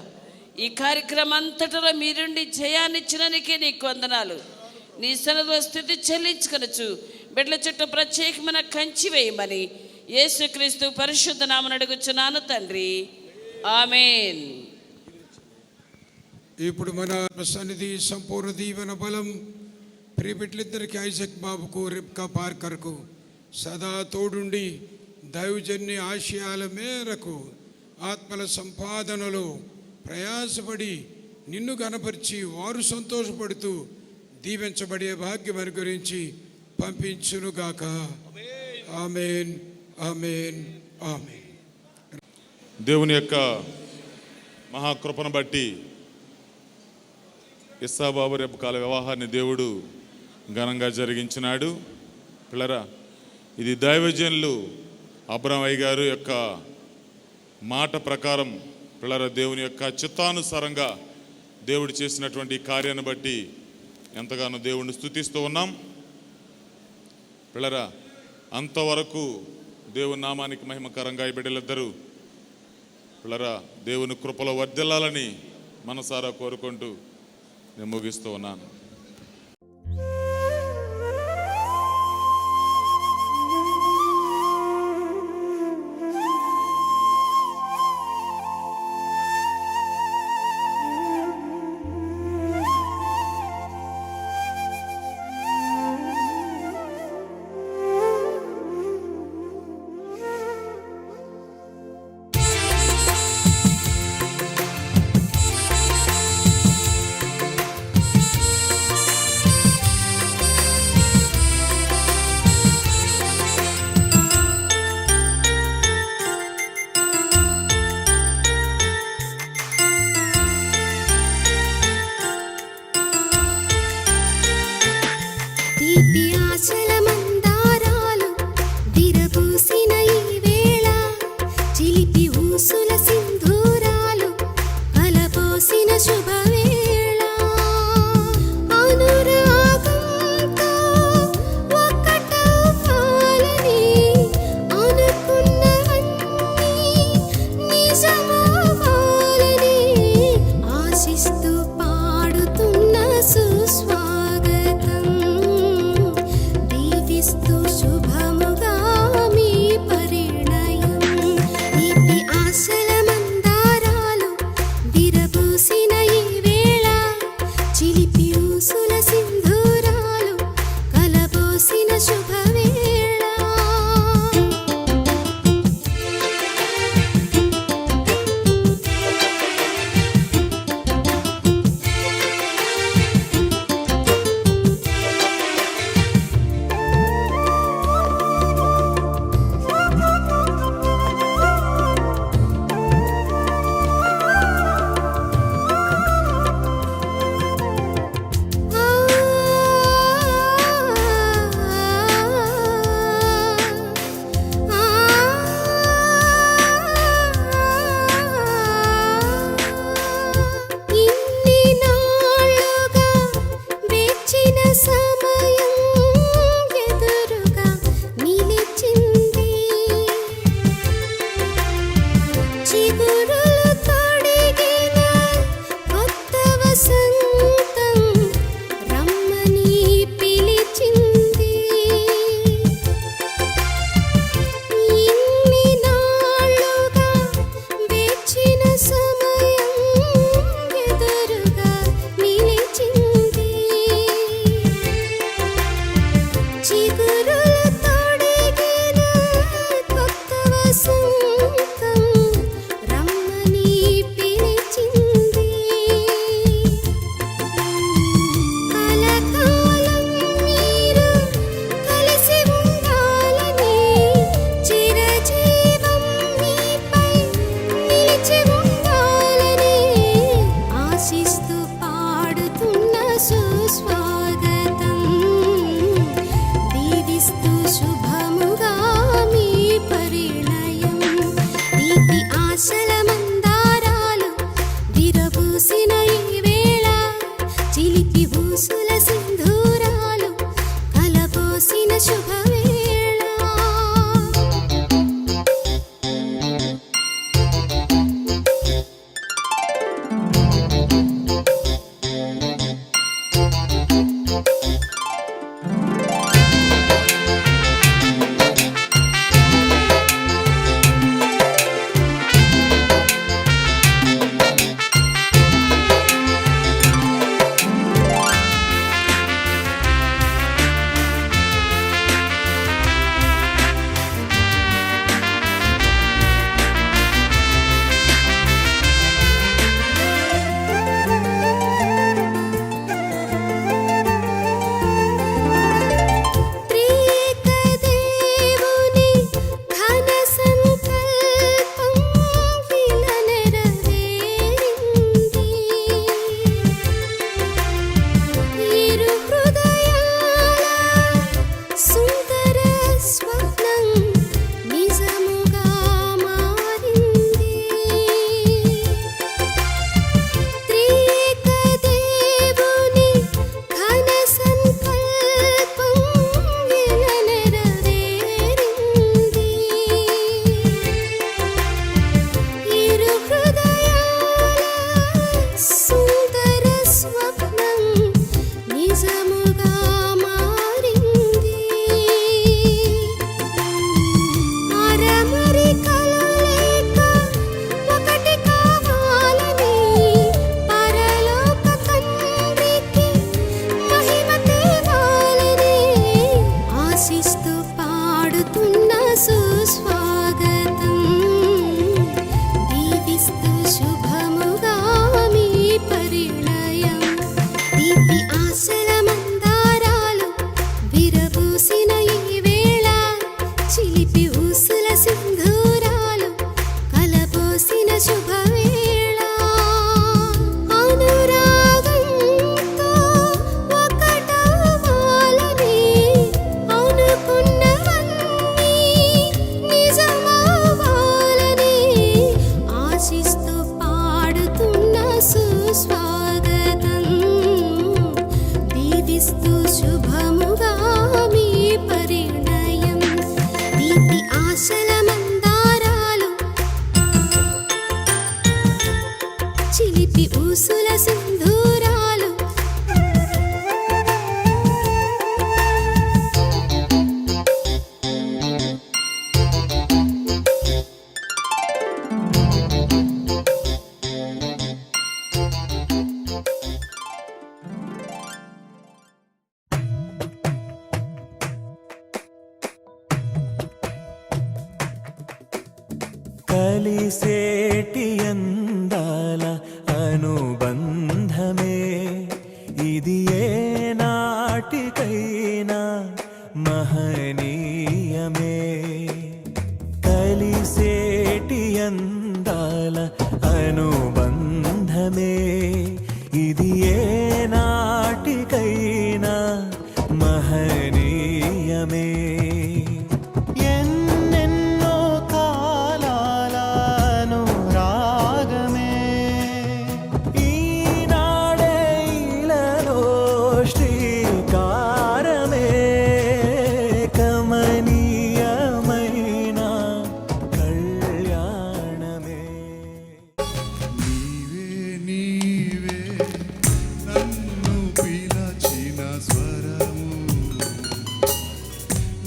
ఈ కార్యక్రమం అంతటిలో మీరుండి జయాన్నిచ్చినందుకే నీకు వందనాలు. నీ సన్నిధిలో స్థితి చెల్లించుకొనొచ్చు. బిడ్డల చుట్టూ ప్రత్యేకమైన కంచి వేయమని యేసుక్రీస్తు పరిశుద్ధ నామమున అడుగుచున్నాను తండ్రి, ఆమేన్. ఇప్పుడు మన సన్నిధి సంపూర్ణ దీవెన బలం ప్రియబిడ్డలిద్దరికి ఐజక్ బాబుకు రిబ్కా పార్కర్కు సదా తోడుండి దైవజన్య ఆశయాల మేరకు ఆత్మల సంపాదనలో ప్రయాసపడి నిన్ను గనపరిచి వారు సంతోషపడుతూ దీవించబడే భాగ్యం అనుగురించి పంపించునుగాక. ఆమేన్, ఆమేన్, ఆమేన్. దేవుని యొక్క మహాకృపను బట్టి ఇస్సాబాబు రెబ్కాల వివాహాన్ని దేవుడు ఘనంగా జరిగించినాడు. పిల్లరా, ఇది దైవజనులు అబ్రహ్మయ్య గారు యొక్క మాట ప్రకారం పిల్లరా దేవుని యొక్క చిత్తానుసారంగా దేవుడు చేసినటువంటి కార్యాన్ని బట్టి ఎంతగానో దేవుణ్ణి స్తుతిస్తూ ఉన్నాం. పిల్లరా, అంతవరకు దేవుని నామానికి మహిమకరంగా ఈ బిడ్డలిద్దరూ పిల్లరా దేవుని కృపలో వర్ధిల్లాలని మనసారా కోరుకుంటూ నేను ముగిస్తూ ఉన్నాను. తీపి ఆశల మందారాలు విరబూసిన ఈ వేళ, చిలిపి ఊసుల సింధూరాలు అలపోసిన శుభవేళ. అనురాగంతో ఒక్కటవ్వాలని అనుకున్నవన్నీ నిజమవ్వాలని ఆశిస్తూ పాడుతున్న సుస్వాగతం. శుభముగా మీ పరిణయం తీపి ఆశల మందారాలు చిలిపి ఊసుల సింధూరాలు కలిసేటి అందాల అనుబంధమే ఇది ఏ నాటికైనా మహనీయమే. కలిసేటి అందాల అనుబంధమే ఇది ఏ నాటికైనా మహనీయమే. ఎన్నెన్నో కాలాల అనురాగమే ఈనాడే ఇలలో శ్రీకారమే. కమనీయమైన కళ్యాణమే. నీవే నీవే నన్ను పిలచిన స్వరము,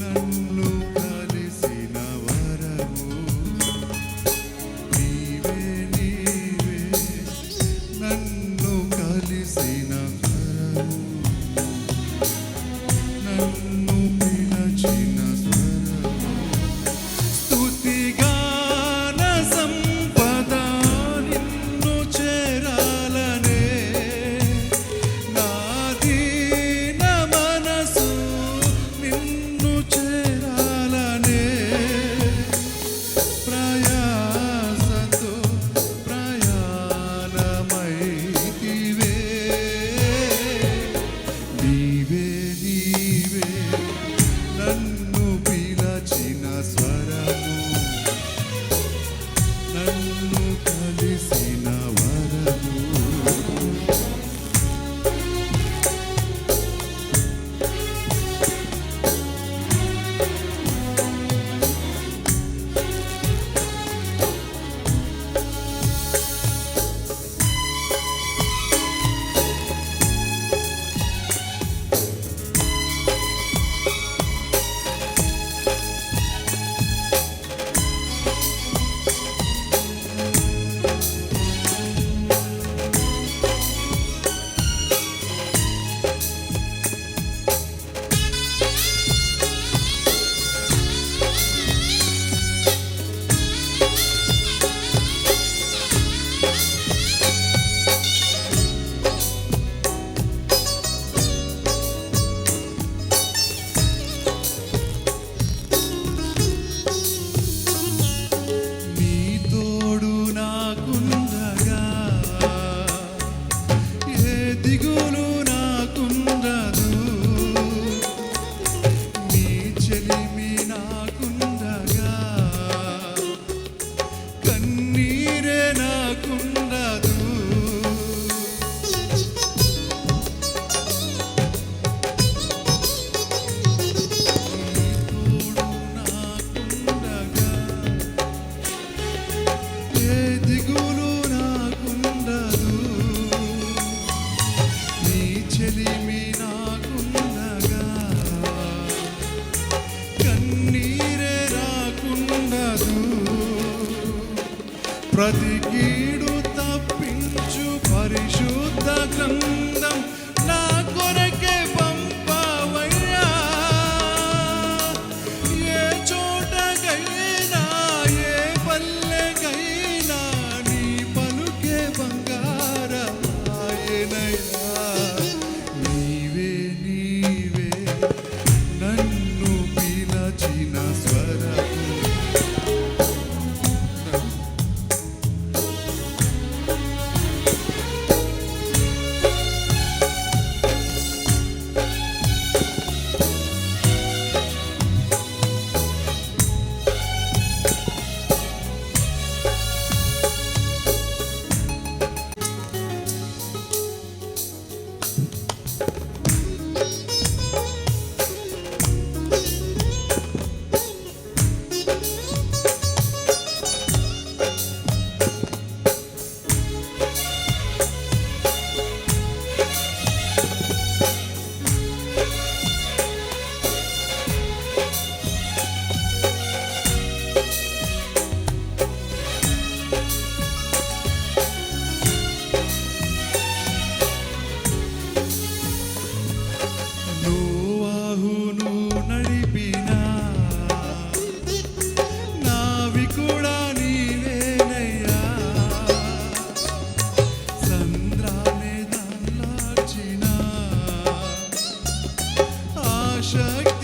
నన్ను కలిసిన వరము. నీవే నీవే నన్ను కలిసిన స్వరము, నన్ను పిలచిన స్వరము. స్తుతిగాన సంపద నిన్ను చేరాలనే నా దీన మనసు నిన్ను చేరాలనే ప్రయాసతో ప్రయాణమైతివే. నీవే నీవే నన్ను పిలచిన స్వరము, నన్ను కలిసిన వరము. నీ తోడు నాకుండగా ఏ దిగులు నాకుండదు. నీ చెలిమి నాకుండగా కన్నీరే నాకుండదు. నాకుండగా ఏ దిగులు నాకుండదు. నీ చెలిమి నాకుండగా కన్నీరే రాకుండదు. ప్రతి కీడు తప్పించు పరిశుద్ధ గ్రంథం నా కొరకే పంపవయ్యా. ఏ చోటకైనా ఏ పల్లెకైనా నీ పలుకే బంగారమాయనయ్యా. నీవే నీవే నన్ను పిలచిన స్వరము, శక్తి